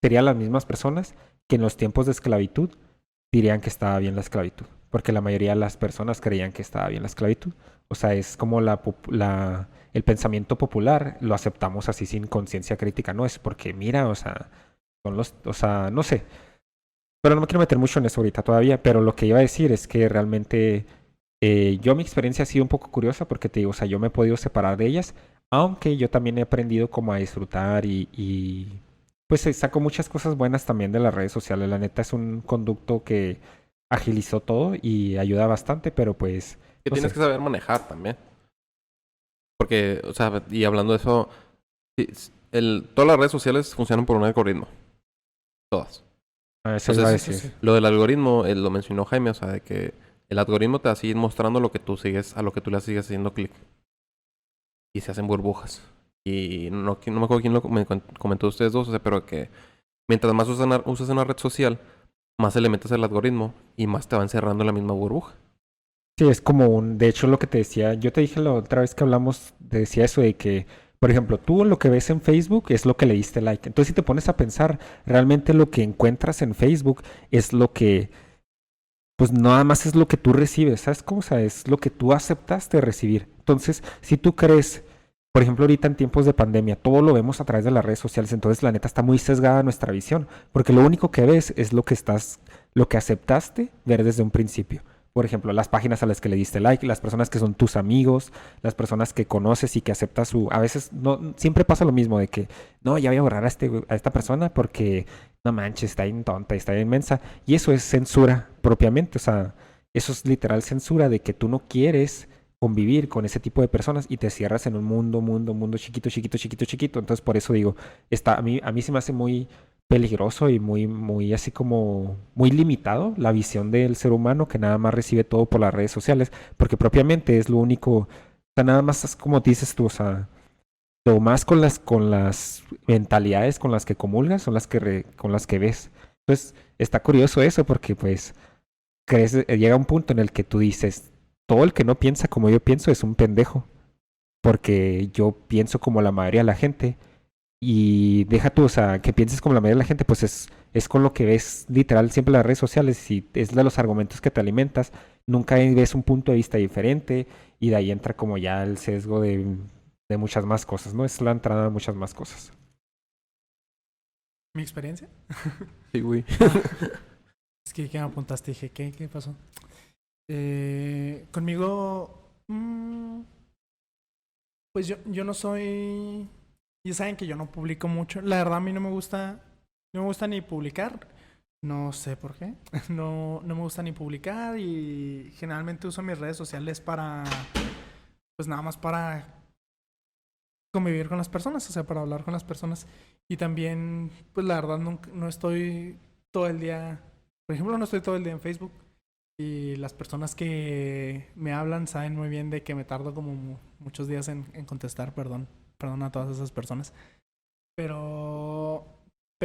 serían las mismas personas que en los tiempos de esclavitud dirían que estaba bien la esclavitud, porque la mayoría de las personas creían que estaba bien la esclavitud. O sea, es como el pensamiento popular, lo aceptamos así sin conciencia crítica, no es porque mira, o sea, o sea, no sé. Pero no me quiero meter mucho en eso ahorita todavía, pero lo que iba a decir es que realmente mi experiencia ha sido un poco curiosa porque te digo, o sea, yo me he podido separar de ellas, aunque yo también he aprendido como a disfrutar y pues saco muchas cosas buenas también de las redes sociales. La neta es un conducto que agilizó todo y ayuda bastante, pero pues, Que no tienes sé. que saber manejar también. Porque, o sea, y hablando de eso, todas las redes sociales funcionan por un algoritmo. Todas. Eso Entonces, iba a Eso decir. sí. lo del algoritmo, lo mencionó Jaime, o sea, de que el algoritmo te va a seguir mostrando lo que tú sigues, a lo que tú le sigues haciendo clic. Y se hacen burbujas. Y no me acuerdo quién comentó ustedes dos, o sea, pero que mientras más usas una red social, más se le metes al algoritmo y más te va encerrando en la misma burbuja. Sí, es como de hecho lo que te decía, yo te dije la otra vez que hablamos, te decía eso de que, por ejemplo, tú lo que ves en Facebook es lo que le diste like. Entonces, si te pones a pensar, realmente lo que encuentras en Facebook es lo que, pues nada más es lo que tú recibes, ¿sabes cómo? O sea, es lo que tú aceptaste recibir. Entonces, si tú crees, por ejemplo, ahorita en tiempos de pandemia, todo lo vemos a través de las redes sociales, entonces la neta está muy sesgada nuestra visión, porque lo único que ves es lo que aceptaste ver desde un principio. Por ejemplo, las páginas a las que le diste like, las personas que son tus amigos, las personas que conoces y que aceptas su... A veces no, siempre pasa lo mismo de que, no, ya voy a borrar a esta persona porque, no manches, está bien tonta, está bien inmensa. Y eso es censura propiamente, o sea, eso es literal censura de que tú no quieres convivir con ese tipo de personas y te cierras en un mundo chiquito, chiquito, chiquito, chiquito. Entonces, por eso digo, a mí se me hace muy peligroso y muy así como muy limitado la visión del ser humano que nada más recibe todo por las redes sociales, porque propiamente es lo único, o sea, nada más es como dices tú, o sea, lo más con las mentalidades con las que comulgas son las que con las que ves. Entonces, está curioso eso porque pues llega un punto en el que tú dices, todo el que no piensa como yo pienso es un pendejo, porque yo pienso como la mayoría de la gente. Y deja tú, o sea, que pienses como la mayoría de la gente, pues es con lo que ves literal siempre en las redes sociales y es de los argumentos que te alimentas. Nunca ves un punto de vista diferente y de ahí entra como ya el sesgo de muchas más cosas, ¿no? Es la entrada de muchas más cosas. ¿Mi experiencia? Sí, güey. Es que me apuntaste, dije, ¿qué pasó? Conmigo, pues yo no soy... Ya saben que yo no publico mucho. La verdad a mí no me gusta ni publicar. No sé por qué. No me gusta ni publicar y generalmente uso mis redes sociales para, pues nada más para convivir con las personas, o sea, para hablar con las personas. Y también, pues la verdad no estoy todo el día, por ejemplo, no estoy todo el día en Facebook. Y las personas que me hablan saben muy bien de que me tardo como muchos días en contestar, perdón a todas esas personas. Pero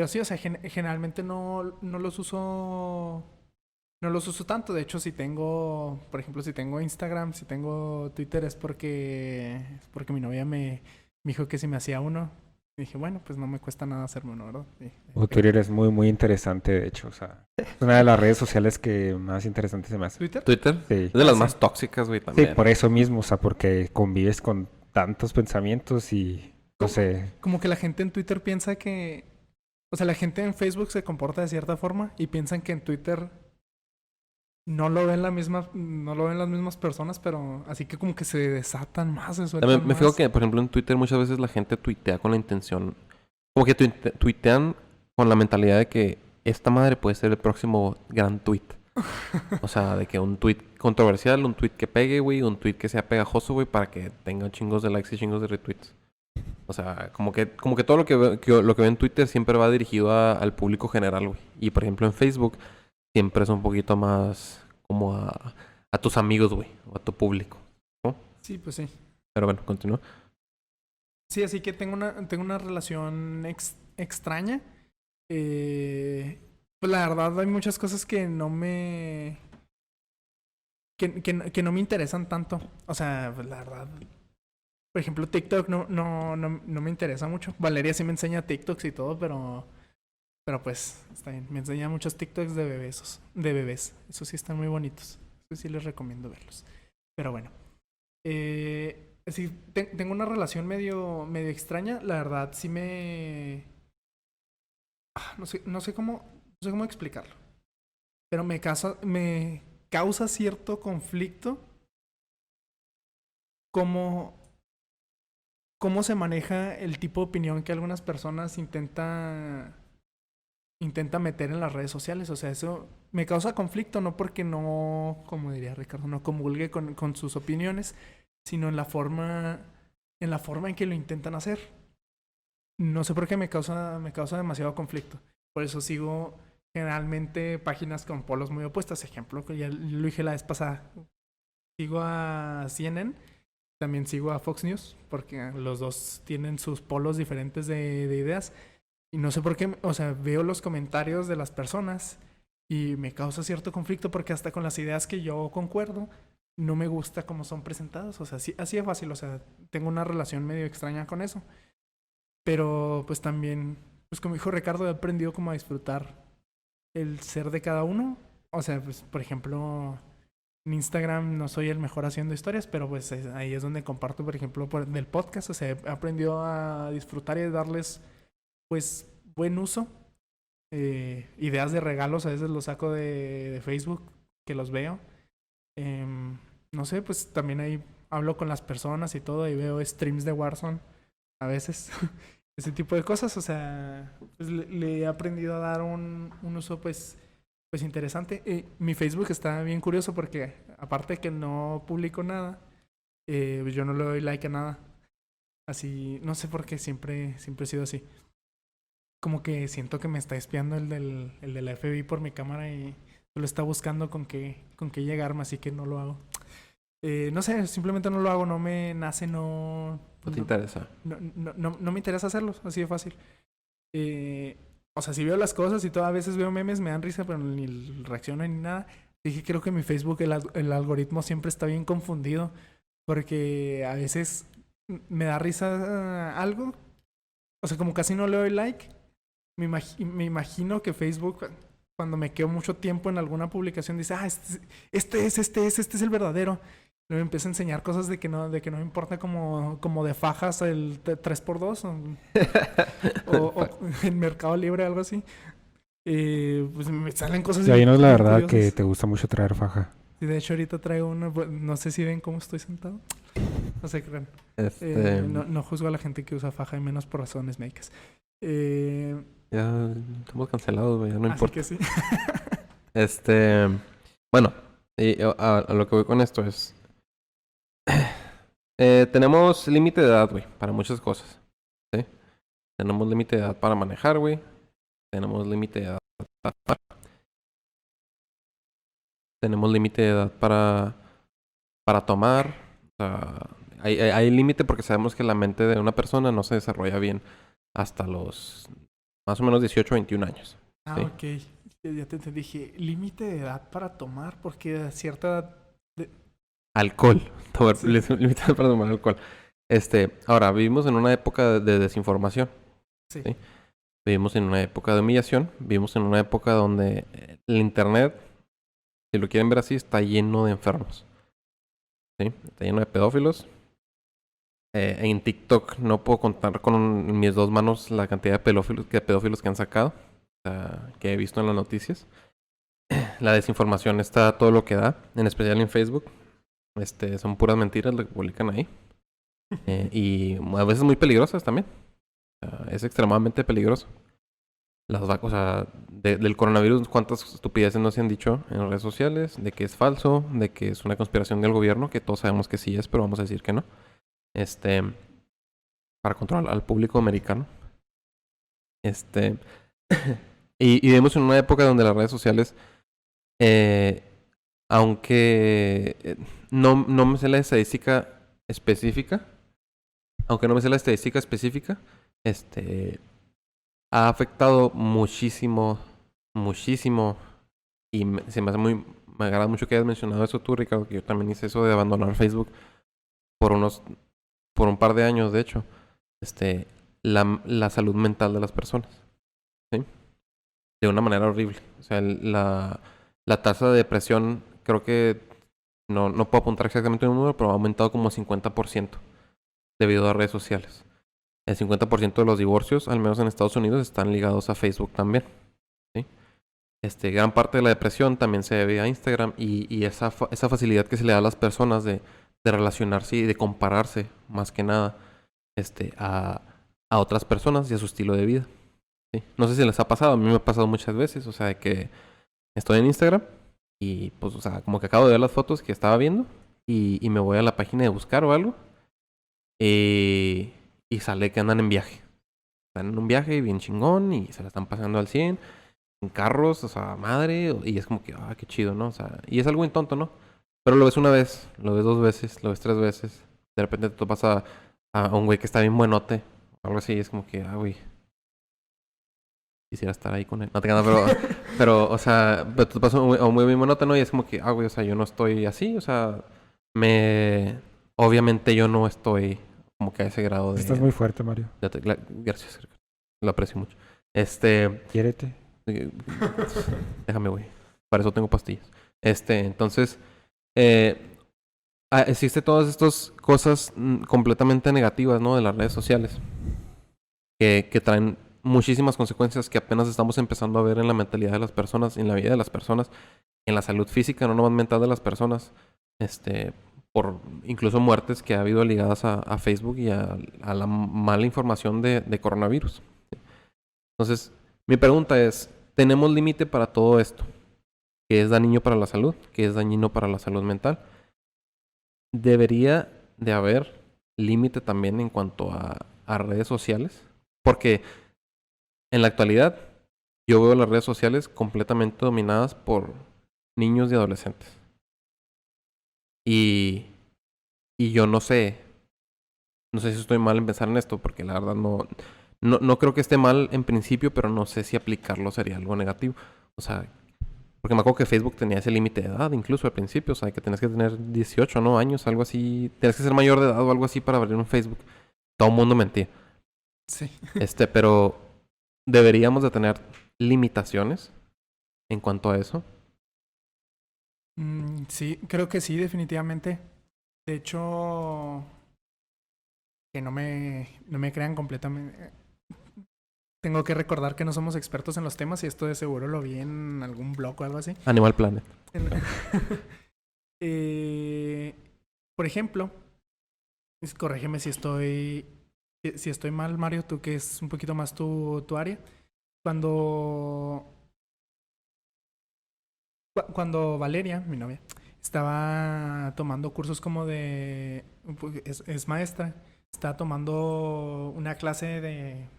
sí, o sea, generalmente no los uso. No los uso tanto. De hecho, si tengo, por ejemplo, si tengo Instagram, si tengo Twitter, es porque mi novia me dijo que si me hacía uno. Y dije, bueno, pues no me cuesta nada hacerme uno, ¿verdad? O Twitter es muy interesante, de hecho, o sea, es una de las redes sociales que más interesante se me hace. ¿Twitter? Twitter. Sí. Es de las Sí. más tóxicas, güey, Sí, también. por eso mismo, o sea, porque convives con tantos pensamientos y no sé. Como que la gente en Twitter piensa que... O sea, la gente en Facebook se comporta de cierta forma y piensan que en Twitter no lo ven no lo ven las mismas personas, pero así que como que se desatan más, se sueltan También me fijo más. que, por ejemplo, en Twitter muchas veces la gente tuitea con la intención... Como que tuitean con la mentalidad de que esta madre puede ser el próximo gran tweet. O sea, de que un tweet controversial, un tweet que pegue, güey, un tweet que sea pegajoso, güey, para que tenga chingos de likes y chingos de retweets. O sea, como que todo lo que lo que veo en Twitter siempre va dirigido al público general, güey. Y por ejemplo en Facebook siempre es un poquito más como a tus amigos, güey, o a tu público, ¿no? Sí, pues sí. Pero bueno, continúa. Sí, así que tengo una relación extraña. Pues la verdad hay muchas cosas que no me... Que no me interesan tanto. O sea, pues la verdad... Por ejemplo, TikTok no me interesa mucho. Valeria sí me enseña TikToks y todo, pero pues está bien. Me enseña muchos TikToks de bebés. Esos sí están muy bonitos. Eso sí les recomiendo verlos. Pero bueno. Sí, tengo una relación medio extraña. La verdad, sí me... no sé cómo explicarlo. Pero me causa cierto conflicto cómo se maneja el tipo de opinión que algunas personas intenta meter en las redes sociales. O sea, eso me causa conflicto, no porque no, como diría Ricardo, no comulgue con sus opiniones, sino en la forma en la forma en que lo intentan hacer. No sé por qué me causa demasiado conflicto. Por eso sigo generalmente páginas con polos muy opuestos. Ejemplo, que ya lo dije la vez pasada. Sigo a CNN, también sigo a Fox News, porque los dos tienen sus polos diferentes de ideas. Y no sé por qué, o sea, veo los comentarios de las personas y me causa cierto conflicto porque hasta con las ideas que yo concuerdo, no me gusta cómo son presentadas. O sea, así de fácil, o sea, tengo una relación medio extraña con eso. Pero pues también, pues como dijo Ricardo, he aprendido como a disfrutar el ser de cada uno. O sea, pues por ejemplo, en Instagram no soy el mejor haciendo historias, pero pues ahí es donde comparto, por ejemplo, del podcast. O sea, he aprendido a disfrutar y darles pues buen uso. Ideas de regalos a veces los saco de Facebook, que los veo. No sé, pues también ahí hablo con las personas y todo, y veo streams de Warzone a veces. Ese tipo de cosas, o sea, pues le he aprendido a dar un uso pues interesante. Mi Facebook está bien curioso porque aparte de que no publico nada, pues yo no le doy like a nada. Así, no sé por qué siempre he sido así. Como que siento que me está espiando el de la FBI por mi cámara y solo está buscando con qué llegarme, así que no lo hago. No sé, simplemente no lo hago, no me nace, No te interesa. No me interesa hacerlo, así de fácil. O sea, si veo las cosas y todo, a veces veo memes, me dan risa, pero ni reacciono ni nada. Dije, creo que mi Facebook, el algoritmo siempre está bien confundido, porque a veces me da risa algo. O sea, como casi no le doy like, me imagino que Facebook, cuando me quedo mucho tiempo en alguna publicación, dice, este es el verdadero. Me empieza a enseñar cosas de que no me importa como de fajas el 3x2 o en Mercado Libre, algo así. Pues me salen cosas Y ahí no es la bien verdad curiosas. que te gusta mucho traer faja. Sí, de hecho ahorita traigo una, no sé si ven cómo estoy sentado. No sé, crean. No juzgo a la gente que usa faja, y menos por razones médicas. Ya estamos cancelados, güey, ya no importa. Que sí. Bueno, y a lo que voy con esto es... tenemos límite de edad, güey, para muchas cosas, ¿sí? Tenemos límite de edad para manejar, güey. Tenemos límite de edad para... Tenemos límite de edad para tomar. O sea, hay límite porque sabemos que la mente de una persona no se desarrolla bien hasta los más o menos 18 o 21 años. ¿sí? Ok. Ya te entendí. Dije, límite de edad para tomar, porque a cierta edad... Alcohol. Sí. Límite para tomar alcohol. Ahora, vivimos en una época de desinformación. Sí. ¿sí? Vivimos en una época de humillación. Vivimos en una época donde el internet, si lo quieren ver así, está lleno de enfermos. ¿sí? Está lleno de pedófilos. En TikTok no puedo contar con mis dos manos la cantidad de pedófilos que han sacado. O sea, que he visto en las noticias. La desinformación está todo lo que da, en especial en Facebook. Son puras mentiras lo que publican ahí. Y a veces muy peligrosas también. Es extremadamente peligroso. O sea, del coronavirus, ¿cuántas estupideces no se han dicho en redes sociales? De que es falso, de que es una conspiración del gobierno, que todos sabemos que sí es, pero vamos a decir que no. Para controlar al público americano. Y vivimos en una época donde las redes sociales, aunque no me sé la estadística específica, ha afectado muchísimo, y me agrada mucho que hayas mencionado eso tú, Ricardo, que yo también hice eso de abandonar Facebook por un par de años, de hecho, la salud mental de las personas, ¿sí? De una manera horrible. O sea, la tasa de depresión, creo que no puedo apuntar exactamente un número, pero ha aumentado como 50% debido a redes sociales. El 50% de los divorcios, al menos en Estados Unidos, están ligados a Facebook también. ¿sí? Gran parte de la depresión también se debe a Instagram y esa facilidad que se le da a las personas de relacionarse y de compararse, más que nada, a otras personas y a su estilo de vida. ¿sí? No sé si les ha pasado, a mí me ha pasado muchas veces, o sea, de que estoy en Instagram y pues, o sea, como que acabo de ver las fotos que estaba viendo y me voy a la página de buscar o algo Y sale que andan en viaje. Están en un viaje bien chingón y se la están pasando al 100 en carros, o sea, madre. Y es como que, qué chido, ¿no? O sea, y es algo bien tonto, ¿no? Pero lo ves una vez, lo ves 2 veces, lo ves 3 veces. De repente te topas a un güey que está bien buenote. Algo así, es como que, güey. Quisiera estar ahí con él. No te ganas, pero, o sea, pero te topas a un güey bien buenote, ¿no? Y es como que, güey, o sea, yo no estoy así, o sea, obviamente yo no estoy como que a ese grado de... Estás muy fuerte, Mario. Gracias, lo aprecio mucho. Quiérete. Déjame, güey. Para eso tengo pastillas. Entonces, existe todas estas cosas completamente negativas, ¿no? De las redes sociales. Que traen muchísimas consecuencias que apenas estamos empezando a ver en la mentalidad de las personas, en la vida de las personas, en la salud física, no nomás mental de las personas. Por incluso muertes que ha habido ligadas a Facebook y a la mala información de coronavirus. Entonces, mi pregunta es, ¿tenemos límite para todo esto? ¿Qué es dañino para la salud? ¿Qué es dañino para la salud mental? ¿Debería de haber límite también en cuanto a redes sociales? Porque en la actualidad yo veo las redes sociales completamente dominadas por niños y adolescentes. Y yo no sé si estoy mal en pensar en esto, porque la verdad no creo que esté mal en principio, pero no sé si aplicarlo sería algo negativo. O sea, porque me acuerdo que Facebook tenía ese límite de edad, incluso al principio. O sea, que tenías que tener 18, ¿no? Años, algo así. Tenías que ser mayor de edad o algo así para abrir un Facebook. Todo el mundo mentía. Sí. Pero deberíamos de tener limitaciones en cuanto a eso. Sí, creo que sí, definitivamente. De hecho, que no me crean completamente. Tengo que recordar que no somos expertos en los temas y esto de seguro lo vi en algún blog o algo así. Animal Planet. Por ejemplo, corrígeme si estoy mal, Mario, tú que es un poquito más tu área. Cuando Valeria, mi novia, estaba tomando cursos como de... Es maestra. Está tomando una clase de...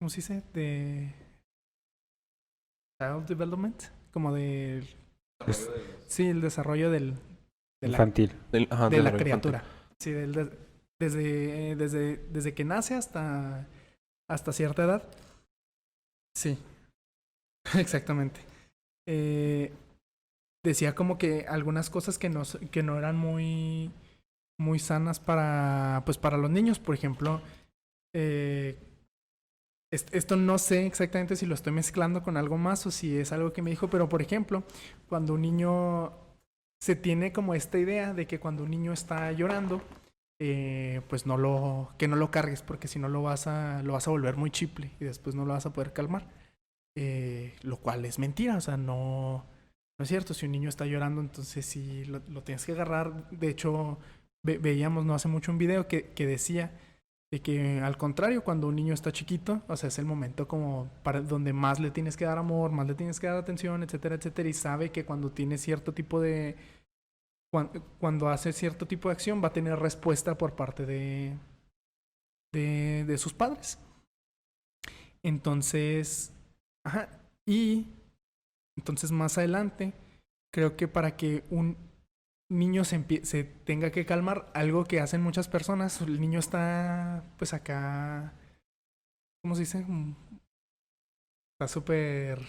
¿Cómo se dice? De... Child Development. Como de... Sí, el desarrollo de infantil. de la criatura. Sí, desde que nace hasta cierta edad. Sí, exactamente. Decía como que algunas cosas que no eran muy sanas para los niños. Por ejemplo, esto no sé exactamente si lo estoy mezclando con algo más o si es algo que me dijo, pero por ejemplo, cuando un niño se tiene como esta idea de que cuando un niño está llorando, pues que no lo cargues, porque si no lo vas a volver muy chiple y después no lo vas a poder calmar. Lo cual es mentira, o sea, no es cierto. Si un niño está llorando, entonces sí lo tienes que agarrar. De hecho, veíamos no hace mucho un video que decía de que al contrario, cuando un niño está chiquito, o sea, es el momento como para donde más le tienes que dar amor, más le tienes que dar atención, etcétera, etcétera, y sabe que cuando tiene cierto tipo de... Cuando hace cierto tipo de acción va a tener respuesta por parte de sus padres. Entonces, y entonces más adelante, creo que para que un niño se tenga que calmar, algo que hacen muchas personas, el niño está pues acá, ¿cómo se dice? Está súper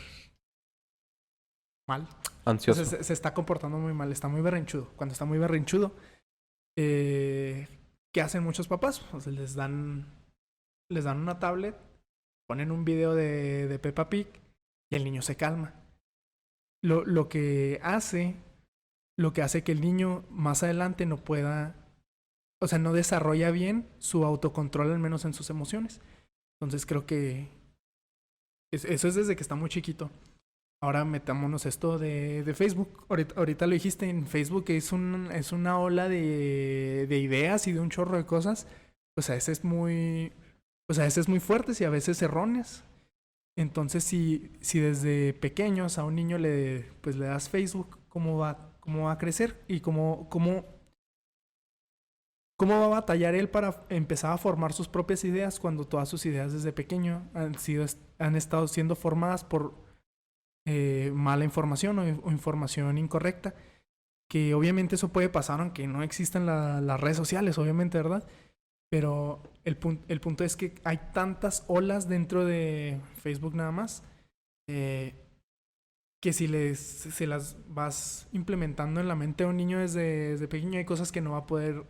mal. Ansioso. Entonces, se está comportando muy mal, está muy berrinchudo. Cuando está muy berrinchudo, ¿qué hacen muchos papás? O sea, les dan una tablet, ponen un video de Peppa Pig y el niño se calma. Lo que hace que el niño más adelante no pueda, o sea, no desarrolla bien su autocontrol, al menos en sus emociones. Entonces creo que eso es desde que está muy chiquito. Ahora metámonos esto de Facebook. Ahorita lo dijiste, en Facebook es una ola de ideas y de un chorro de cosas. Pues a veces muy fuertes y a veces erróneas. Entonces, si desde pequeños a un niño le das Facebook, ¿cómo va a crecer? Y cómo ¿Cómo va a batallar él para empezar a formar sus propias ideas cuando todas sus ideas desde pequeño han estado siendo formadas por mala información o información incorrecta? Que obviamente eso puede pasar aunque no existan las redes sociales, obviamente, ¿verdad? Pero el punto es que hay tantas olas dentro de Facebook nada más que si se las vas implementando en la mente de un niño desde pequeño, hay cosas que no va a poder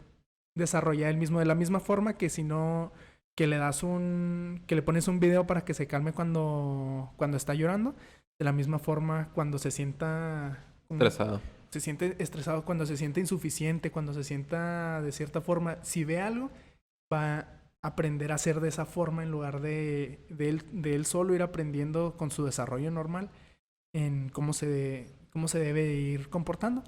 desarrollar él mismo. De la misma forma que si no, que le pones un video para que se calme cuando está llorando. De la misma forma cuando se sienta Estresado. se siente estresado, cuando se siente insuficiente, cuando se sienta de cierta forma, si ve algo, va a aprender a hacer de esa forma en lugar de él solo ir aprendiendo con su desarrollo normal en cómo se debe ir comportando.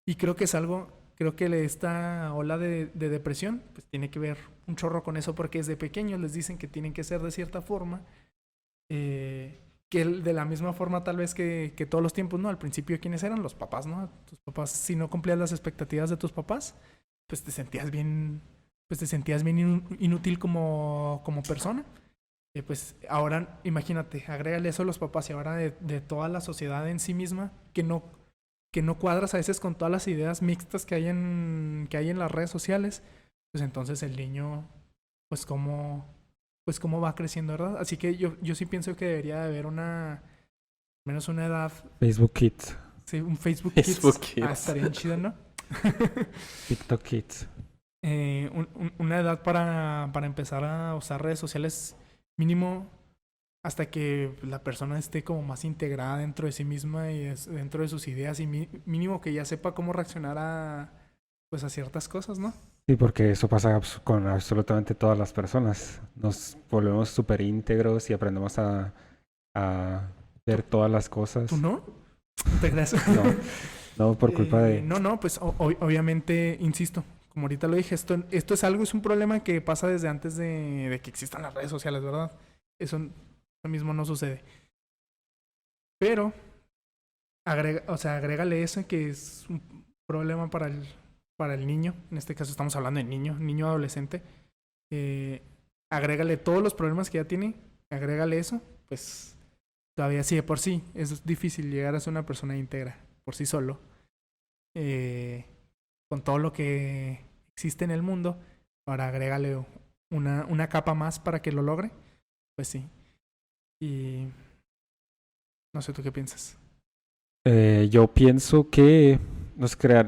Y creo que esta ola de depresión pues tiene que ver un chorro con eso, porque desde pequeños les dicen que tienen que ser de cierta forma, que de la misma forma tal vez que todos los tiempos, ¿no? Al principio, ¿quiénes eran? Los papás, ¿no? Tus papás, si no cumplías las expectativas de tus papás, pues te sentías bien inútil como persona. Pues ahora, imagínate, agrégale eso a los papás y ahora de toda la sociedad en sí misma, que no cuadras a veces con todas las ideas mixtas que hay en las redes sociales, pues entonces el niño, pues cómo va creciendo, ¿verdad? Así que yo sí pienso que debería de haber menos una edad. Facebook Kids. Sí, un Facebook Kids. Estaría bien chido, ¿no? TikTok Kids. Una edad para empezar a usar redes sociales mínimo hasta que la persona esté como más integrada dentro de sí misma y dentro de sus ideas y mínimo que ya sepa cómo reaccionar a ciertas cosas, ¿no? Sí, porque eso pasa con absolutamente todas las personas. Nos volvemos súper íntegros y aprendemos a ver todas las cosas. ¿Tú no? ¿No te creas? No, por culpa de... No, pues obviamente, insisto, como ahorita lo dije, esto es un problema que pasa desde antes de que existan las redes sociales, ¿verdad? Eso mismo no sucede. Pero, agrégale eso que es un problema para el niño. En este caso estamos hablando de niño adolescente. Agrégale todos los problemas que ya tiene, agrégale eso, pues todavía sí de por sí es difícil llegar a ser una persona íntegra por sí solo. Con todo lo que existe en el mundo, ahora agrégale una capa más para que lo logre, pues sí. Y no sé, ¿tú qué piensas? Yo pienso que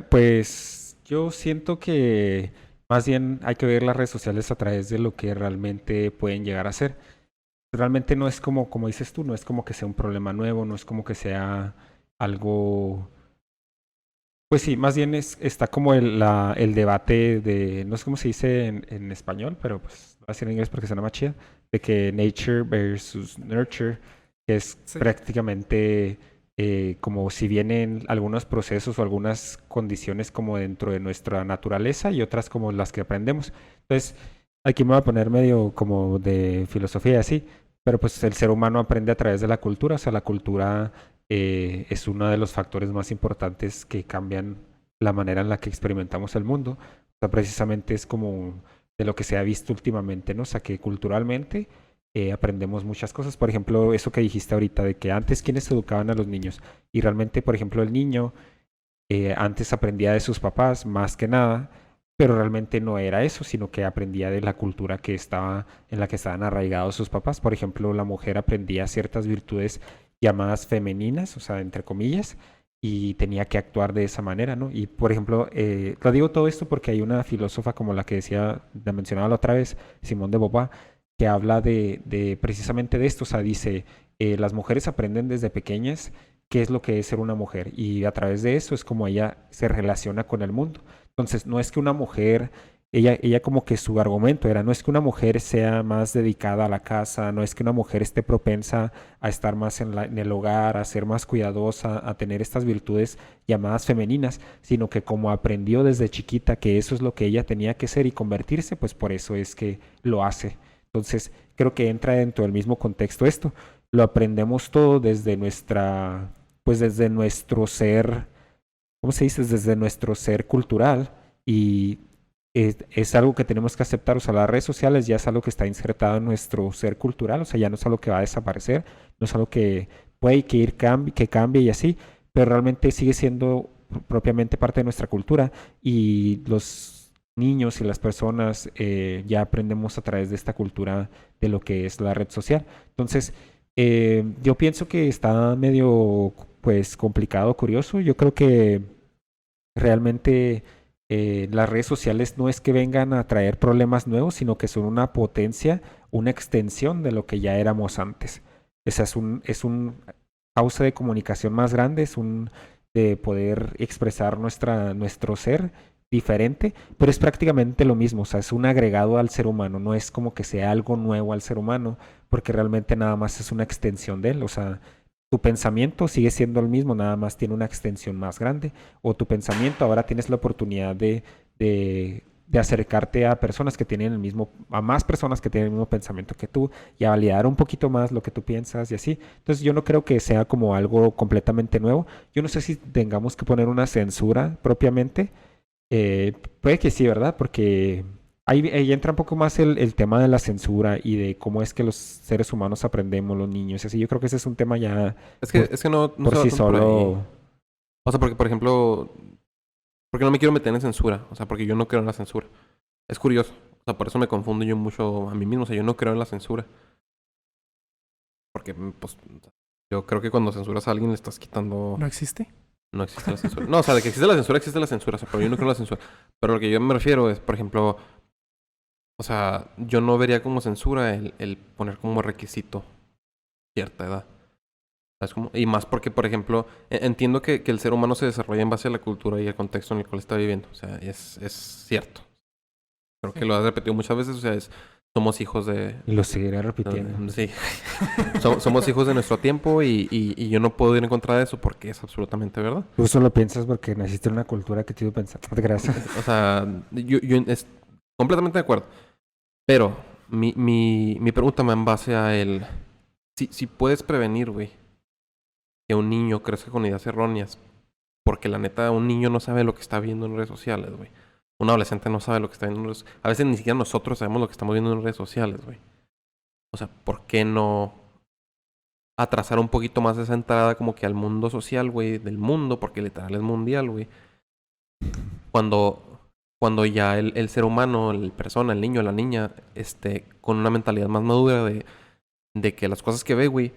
pues yo siento que más bien hay que ver las redes sociales a través de lo que realmente pueden llegar a ser. Realmente no es como dices tú, no es como que sea un problema nuevo, no es como que sea algo... Pues sí, más bien está como el debate de, no sé cómo se dice en español, pero pues voy a decir en inglés porque suena más chida, de que nature versus nurture, que es Sí. prácticamente como si vienen algunos procesos o algunas condiciones como dentro de nuestra naturaleza y otras como las que aprendemos. Entonces, aquí me voy a poner medio como de filosofía y así, pero pues el ser humano aprende a través de la cultura, o sea, la cultura es uno de los factores más importantes que cambian la manera en la que experimentamos el mundo. O sea, precisamente es como de lo que se ha visto últimamente, ¿no? O sea, que culturalmente aprendemos muchas cosas. Por ejemplo, eso que dijiste ahorita, de que antes quienes educaban a los niños. Y realmente, por ejemplo, el niño antes aprendía de sus papás más que nada, pero realmente no era eso, sino que aprendía de la cultura en la que estaban arraigados sus papás. Por ejemplo, la mujer aprendía ciertas virtudes llamadas femeninas, o sea, entre comillas, y tenía que actuar de esa manera, ¿no? Y, por ejemplo, lo digo todo esto porque hay una filósofa como la que la mencionaba la otra vez, Simone de Beauvoir, que habla de precisamente de esto, o sea, dice, las mujeres aprenden desde pequeñas qué es lo que es ser una mujer, y a través de eso es como ella se relaciona con el mundo. Entonces, no es que una mujer... Ella como que su argumento era, no es que una mujer sea más dedicada a la casa, no es que una mujer esté propensa a estar más en el hogar, a ser más cuidadosa, a tener estas virtudes llamadas femeninas, sino que como aprendió desde chiquita que eso es lo que ella tenía que ser y convertirse, pues por eso es que lo hace. Entonces, creo que entra dentro del mismo contexto esto. Lo aprendemos todo desde desde nuestro ser, ¿cómo se dice? Desde nuestro ser cultural y es algo que tenemos que aceptar. O sea, las redes sociales ya es algo que está insertado en nuestro ser cultural. O sea, ya no es algo que va a desaparecer, no es algo que puede que cambie y así, pero realmente sigue siendo propiamente parte de nuestra cultura y los niños y las personas ya aprendemos a través de esta cultura de lo que es la red social. Entonces, yo pienso que está medio, pues, complicado, curioso. Yo creo que realmente las redes sociales no es que vengan a traer problemas nuevos, sino que son una potencia, una extensión de lo que ya éramos antes. Esa es un causa de comunicación más grande, de poder expresar nuestro ser diferente, pero es prácticamente lo mismo. O sea, es un agregado al ser humano, no es como que sea algo nuevo al ser humano, porque realmente nada más es una extensión de él. O sea, tu pensamiento sigue siendo el mismo, nada más tiene una extensión más grande. O tu pensamiento ahora tienes la oportunidad de acercarte a personas que tienen a más personas que tienen el mismo pensamiento que tú y a validar un poquito más lo que tú piensas y así. Entonces yo no creo que sea como algo completamente nuevo. Yo no sé si tengamos que poner una censura propiamente. Puede que sí, ¿verdad? Porque ahí entra un poco más el tema de la censura y de cómo es que los seres humanos aprendemos, los niños y así. Yo creo que ese es un tema ya Es que no por se va sí tanto por ahí. solo. O sea, porque, por ejemplo, porque no me quiero meter en censura. O sea, porque yo no creo en la censura. Es curioso. O sea, por eso me confundo yo mucho a mí mismo. O sea, yo no creo en la censura. Porque, pues, yo creo que cuando censuras a alguien le estás quitando... ¿No existe? No existe la censura. No, o sea, de que existe la censura, existe la censura. O sea, pero yo no creo en la censura. Pero lo que yo me refiero es, por ejemplo... O sea, yo no vería como censura el poner como requisito cierta edad. ¿Sabes cómo? Y más porque, por ejemplo, entiendo que el ser humano se desarrolla en base a la cultura y el contexto en el cual está viviendo. O sea, es cierto. Creo que lo has repetido muchas veces. O sea, somos hijos de... Y lo seguiré repitiendo. Sí. Somos hijos de nuestro tiempo y yo no puedo ir en contra de eso porque es absolutamente verdad. Tú solo piensas porque naciste en una cultura que te hizo pensar. Gracias. O sea, yo es completamente de acuerdo. Pero mi pregunta va en base a el... Si puedes prevenir, güey, que un niño crezca con ideas erróneas, porque la neta, un niño no sabe lo que está viendo en redes sociales, güey. Un adolescente no sabe lo que está viendo en redes sociales. A veces ni siquiera nosotros sabemos lo que estamos viendo en redes sociales, güey. O sea, ¿por qué no atrasar un poquito más esa entrada como que al mundo social, güey, del mundo? Porque literal es mundial, güey. Cuando ya el ser humano, el persona, el niño, la niña, con una mentalidad más madura de que las cosas que ve, güey,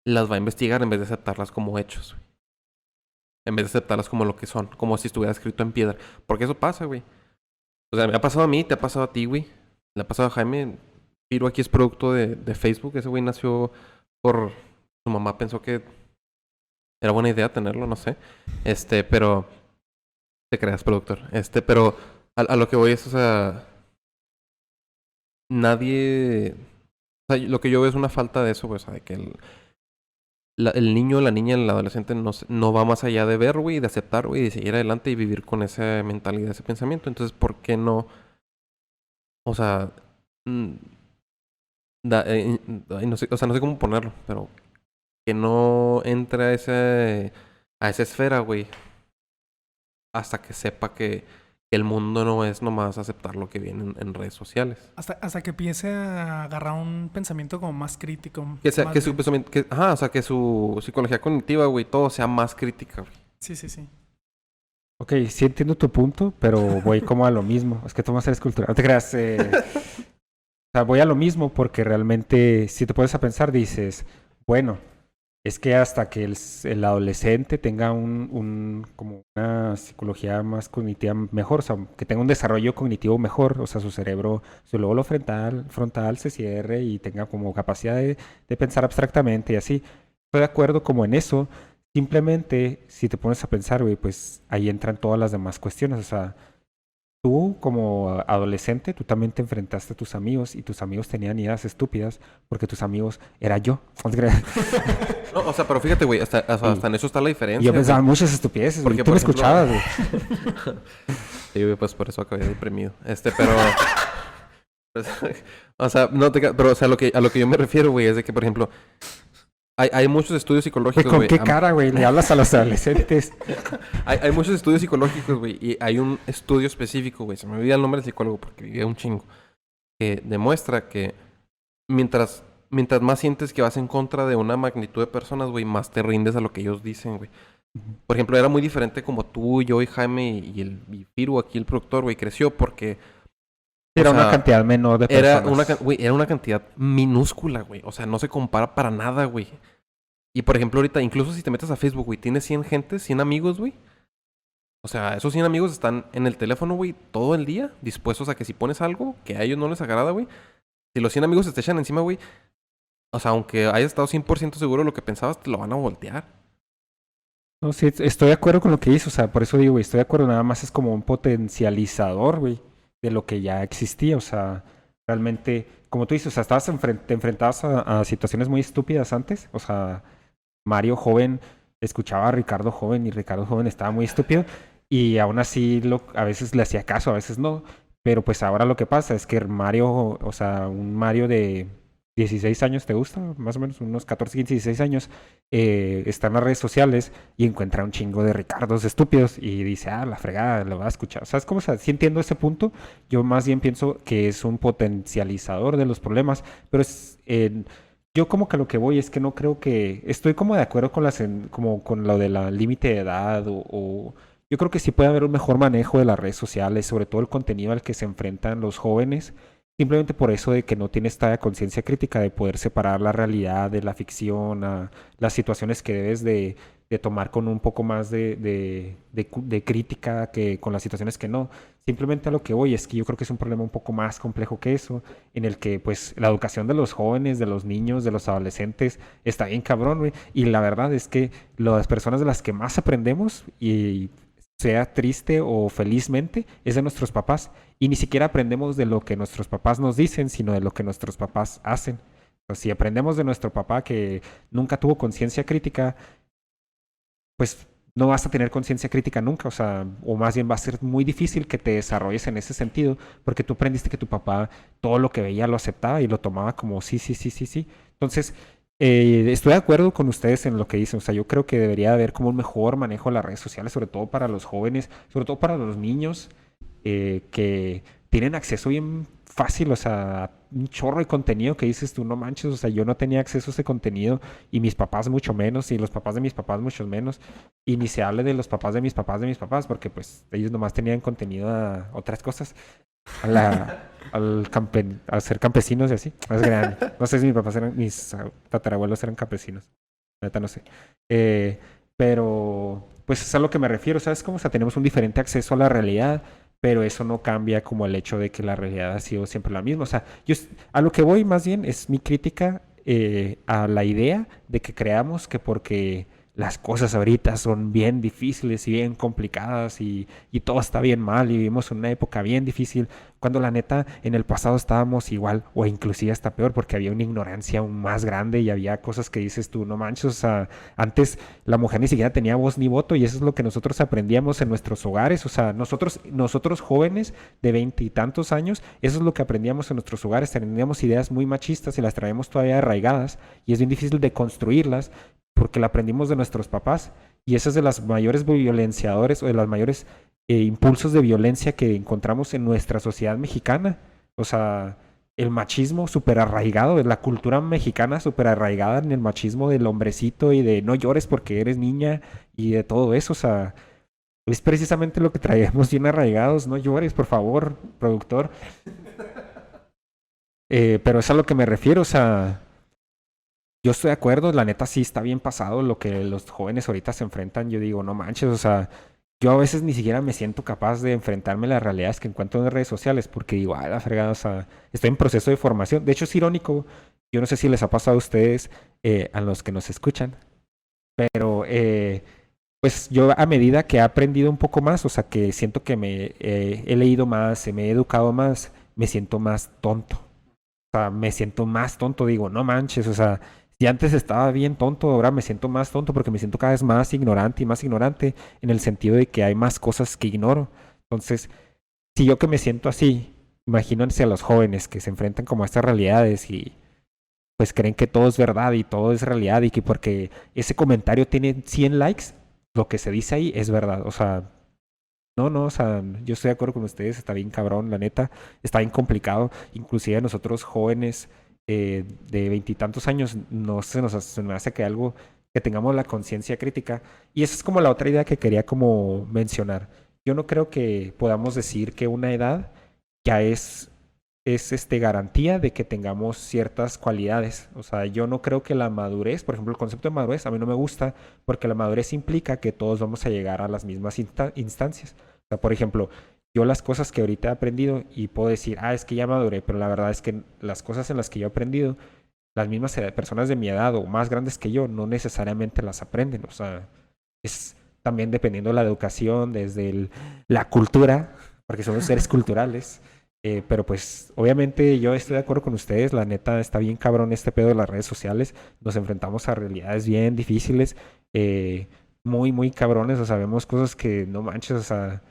las va a investigar en vez de aceptarlas como hechos, güey. En vez de aceptarlas como lo que son, como si estuviera escrito en piedra. Porque eso pasa, güey. O sea, me ha pasado a mí, te ha pasado a ti, güey. Le ha pasado a Jaime. Piro aquí es producto de Facebook. Ese güey nació por... Su mamá pensó que era buena idea tenerlo, no sé. Pero... Te creas, productor. Pero a lo que voy es, o sea... Nadie... O sea, lo que yo veo es una falta de eso, güey. O sea, de que el niño, la niña, el adolescente no va más allá de ver, güey, de aceptar, güey, de seguir adelante y vivir con esa mentalidad, ese pensamiento. Entonces, ¿por qué no? O sea... no sé, o sea, no sé cómo ponerlo, pero... Que no entre a esa esfera, güey. Hasta que sepa que el mundo no es nomás aceptar lo que viene en redes sociales. Hasta que empiece a agarrar un pensamiento como más crítico. Que sea, más que su bien. pensamiento, o sea, que su psicología cognitiva, güey, todo sea más crítica, güey. Sí, sí, sí. Ok, sí entiendo tu punto, pero voy como a lo mismo. Es que tú más eres cultural. No te creas. O sea, voy a lo mismo porque realmente, si te pones a pensar, dices, bueno, es que hasta que el adolescente tenga como una psicología más cognitiva mejor, o sea, que tenga un desarrollo cognitivo mejor, o sea, su cerebro, su lóbulo frontal se cierre y tenga como capacidad de pensar abstractamente y así. Estoy de acuerdo como en eso. Simplemente, si te pones a pensar, güey, pues ahí entran todas las demás cuestiones. O sea, tú como adolescente, tú también te enfrentaste a tus amigos y tus amigos tenían ideas estúpidas porque tus amigos era yo. No, o sea, pero fíjate, güey, hasta en eso está la Y diferencia. yo pensaba güey. muchas estupideces, güey. Porque, Tú por me ejemplo, escuchabas, güey. Sí, güey, pues por eso acabé deprimido. Pero... pues, o sea, no te... Pero, o sea, a lo que yo me refiero, güey, es de que, por ejemplo... Hay muchos estudios Güey, psicológicos, ¿con güey. qué cara, güey? Le hablas a los adolescentes. Hay muchos estudios psicológicos, güey. Y hay un estudio específico, güey. Se me olvida el nombre del psicólogo porque vivía un chingo. Que demuestra que mientras más sientes que vas en contra de una magnitud de personas, güey, más te rindes a lo que ellos dicen, güey. Por ejemplo, era muy diferente como tú, yo y Jaime y Firu, aquí el productor, güey, creció porque Era o sea, una cantidad menor de era personas. era una cantidad minúscula, güey. O sea, no se compara para nada, güey. Y por ejemplo, ahorita, incluso si te metes a Facebook, güey, tienes 100 gente, 100 amigos, güey. O sea, esos 100 amigos están en el teléfono, güey, todo el día, dispuestos a que si pones algo que a ellos no les agrada, güey, si los 100 amigos se te echan encima, güey, o sea, aunque hayas estado 100% seguro de lo que pensabas, te lo van a voltear. No, sí, estoy de acuerdo con lo que dices, o sea, por eso digo, güey, estoy de acuerdo, nada más es como un potencializador, güey, de lo que ya existía, o sea, realmente, como tú dices, o sea, te enfrentabas a situaciones muy estúpidas antes, o sea, Mario joven escuchaba a Ricardo joven y Ricardo joven estaba muy estúpido y aún así a veces le hacía caso, a veces no, pero pues ahora lo que pasa es que Mario, o sea, un Mario de 16 años, ¿te gusta? Más o menos unos 14, 15, 16 años, está en las redes sociales y encuentra un chingo de Ricardos estúpidos y dice, la fregada, lo va a escuchar. ¿Sabes cómo? O sea, sí entiendo ese punto. Yo más bien pienso que es un potencializador de los problemas, pero yo como que lo que voy es que no creo que... Estoy como de acuerdo con como con lo de la límite de edad o... Yo creo que sí puede haber un mejor manejo de las redes sociales, sobre todo el contenido al que se enfrentan los jóvenes. Simplemente por eso de que no tiene esta conciencia crítica de poder separar la realidad de la ficción, a las situaciones que debes de tomar con un poco más de crítica que con las situaciones que no. Simplemente a lo que voy es que yo creo que es un problema un poco más complejo que eso, en el que pues la educación de los jóvenes, de los niños, de los adolescentes está bien cabrón, güey. Y la verdad es que las personas de las que más aprendemos y sea triste o felizmente, es de nuestros papás. Y ni siquiera aprendemos de lo que nuestros papás nos dicen, sino de lo que nuestros papás hacen. Pues, si aprendemos de nuestro papá que nunca tuvo conciencia crítica, pues no vas a tener conciencia crítica nunca, o sea, o más bien va a ser muy difícil que te desarrolles en ese sentido, porque tú aprendiste que tu papá todo lo que veía lo aceptaba y lo tomaba como sí, sí, sí, sí, sí. Entonces, estoy de acuerdo con ustedes en lo que dicen, o sea, yo creo que debería haber como un mejor manejo de las redes sociales, sobre todo para los jóvenes, sobre todo para los niños, que tienen acceso bien fácil, o sea, un chorro de contenido que dices tú, no manches, o sea, yo no tenía acceso a ese contenido y mis papás mucho menos y los papás de mis papás mucho menos y ni se hable de los papás de mis papás porque pues ellos nomás tenían contenido a otras cosas, a ser campesinos y así, no sé si mis tatarabuelos eran campesinos, neta no sé, pero pues es a lo que me refiero, ¿sabes cómo? O sea, tenemos un diferente acceso a la realidad, pero eso no cambia como el hecho de que la realidad ha sido siempre la misma. O sea, a lo que voy más bien es mi crítica a la idea de que creamos que porque las cosas ahorita son bien difíciles y bien complicadas y todo está bien mal y vivimos en una época bien difícil, cuando la neta en el pasado estábamos igual o inclusive hasta peor porque había una ignorancia aún más grande y había cosas que dices tú, no manches, o sea, antes la mujer ni siquiera tenía voz ni voto y eso es lo que nosotros aprendíamos en nuestros hogares, o sea, nosotros jóvenes de 20 y tantos años, eso es lo que aprendíamos en nuestros hogares, teníamos ideas muy machistas y las traemos todavía arraigadas y es bien difícil de construirlas porque la aprendimos de nuestros papás y esa es de las mayores violenciadores o de las mayores impulsos de violencia que encontramos en nuestra sociedad mexicana. O sea, el machismo súper arraigado, la cultura mexicana súper arraigada en el machismo del hombrecito y de no llores porque eres niña y de todo eso. O sea, es precisamente lo que traemos bien arraigados. No llores, por favor, productor. Pero es a lo que me refiero, o sea... Yo estoy de acuerdo, la neta sí está bien pasado lo que los jóvenes ahorita se enfrentan. Yo digo, no manches, o sea, yo a veces ni siquiera me siento capaz de enfrentarme a las realidades que encuentro en redes sociales porque digo, ay, la fregada, o sea, estoy en proceso de formación. De hecho, es irónico, yo no sé si les ha pasado a ustedes, a los que nos escuchan, pero pues yo a medida que he aprendido un poco más, o sea, que siento que me he leído más, me he educado más, me siento más tonto. O sea, me siento más tonto, digo, no manches, o sea, si antes estaba bien tonto, ahora me siento más tonto porque me siento cada vez más ignorante y más ignorante en el sentido de que hay más cosas que ignoro. Entonces, si yo que me siento así, imagínense a los jóvenes que se enfrentan como a estas realidades y pues creen que todo es verdad y todo es realidad y que porque ese comentario tiene 100 likes, lo que se dice ahí es verdad. O sea, no, o sea, yo estoy de acuerdo con ustedes, está bien cabrón, la neta, está bien complicado. Inclusive nosotros jóvenes de veintitantos años, no se me hace que algo, que tengamos la conciencia crítica. Y esa es como la otra idea que quería como mencionar. Yo no creo que podamos decir que una edad ya es garantía de que tengamos ciertas cualidades. O sea, yo no creo que la madurez, por ejemplo, el concepto de madurez a mí no me gusta porque la madurez implica que todos vamos a llegar a las mismas instancias. O sea, por ejemplo, yo las cosas que ahorita he aprendido y puedo decir, es que ya maduré, pero la verdad es que las cosas en las que yo he aprendido, las mismas personas de mi edad o más grandes que yo no necesariamente las aprenden. O sea, es también dependiendo de la educación, desde la cultura, porque somos seres culturales. Pero pues obviamente yo estoy de acuerdo con ustedes, la neta está bien cabrón este pedo de las redes sociales, nos enfrentamos a realidades bien difíciles, muy, muy cabrones, o sea, vemos cosas que no manches, o sea,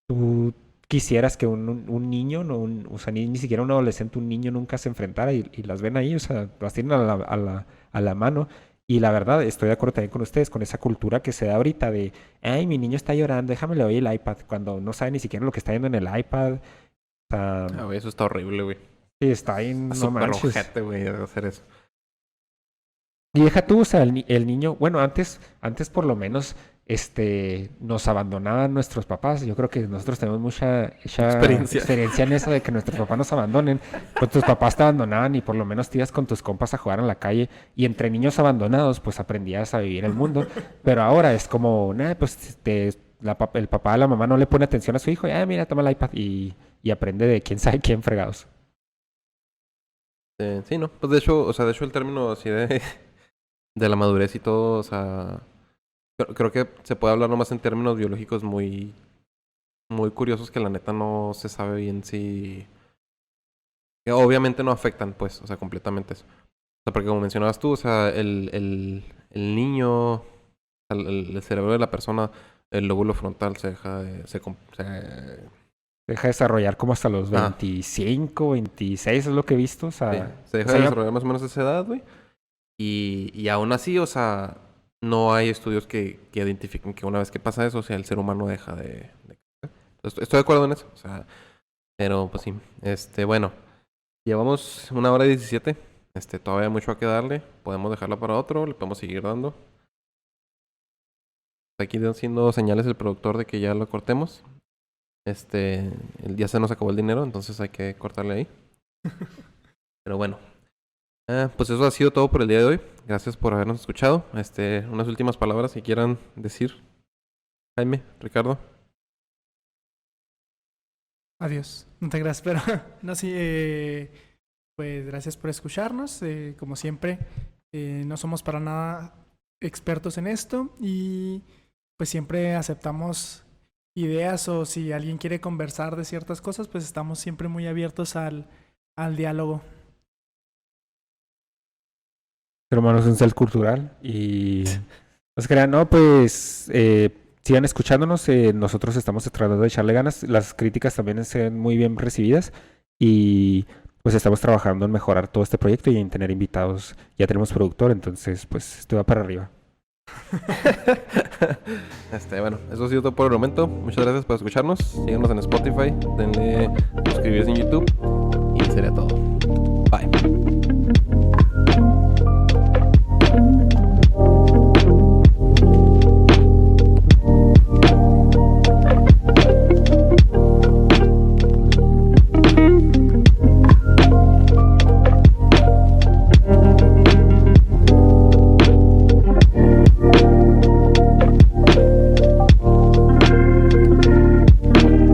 tú quisieras que un niño, no o sea, ni siquiera un adolescente, un niño nunca se enfrentara y las ven ahí, o sea, las tienen a la mano. Y la verdad, estoy de acuerdo también con ustedes, con esa cultura que se da ahorita de, ay, mi niño está llorando, déjame le doy el iPad, cuando no sabe ni siquiera lo que está viendo en el iPad. Güey, eso está horrible, güey. Sí, está en... Está No súper manches. ojete, güey, hacer eso. Y deja tú, o sea, el niño... Bueno, antes por lo menos, nos abandonaban nuestros papás. Yo creo que nosotros tenemos mucha Experiencia. experiencia en eso de que nuestros papás nos abandonen. Pues tus papás te abandonaban y por lo menos te ibas con tus compas a jugar en la calle. Y entre niños abandonados, pues aprendías a vivir el mundo. Pero ahora es como, pues el papá o la mamá no le pone atención a su hijo. Y, mira, toma el iPad y aprende de quién sabe quién fregados. Sí, no. Pues de hecho, el término así de la madurez y todo, o sea, creo que se puede hablar nomás en términos biológicos muy, muy curiosos que la neta no se sabe bien si... que obviamente no afectan, pues, o sea, completamente eso. O sea, porque como mencionabas tú, o sea, el niño, el cerebro de la persona, el lóbulo frontal se deja de... Deja de desarrollar como hasta los 25, 26 es lo que he visto. O sea, sí, se deja de desarrollar más o menos a esa edad, güey. Y aún así, o sea, no hay estudios que identifiquen que una vez que pasa eso, o sea, el ser humano deja de crecer. Estoy de acuerdo en eso, o sea, pero pues sí. Bueno, llevamos 1 hora y 17. Todavía hay mucho a que darle. Podemos dejarla para otro, le podemos seguir dando. Aquí haciendo señales el productor de que ya lo cortemos. Ya se nos acabó el dinero, entonces hay que cortarle ahí. Pero bueno. Pues eso ha sido todo por el día de hoy. Gracias por habernos escuchado. Unas últimas palabras que quieran decir. Jaime, Ricardo. Adiós. No te creas, pero no, sí, pues gracias por escucharnos. Como siempre, no somos para nada expertos en esto y pues siempre aceptamos ideas o si alguien quiere conversar de ciertas cosas, pues estamos siempre muy abiertos al diálogo. Ser humano es un ser cultural y no se crean, no, pues sigan escuchándonos, nosotros estamos tratando de echarle ganas, las críticas también sean muy bien recibidas y pues estamos trabajando en mejorar todo este proyecto y en tener invitados, ya tenemos productor, entonces pues esto va para arriba. Bueno, eso ha sido todo por el momento. Muchas gracias por escucharnos. Síganos en Spotify, denle suscribirse en YouTube y sería todo.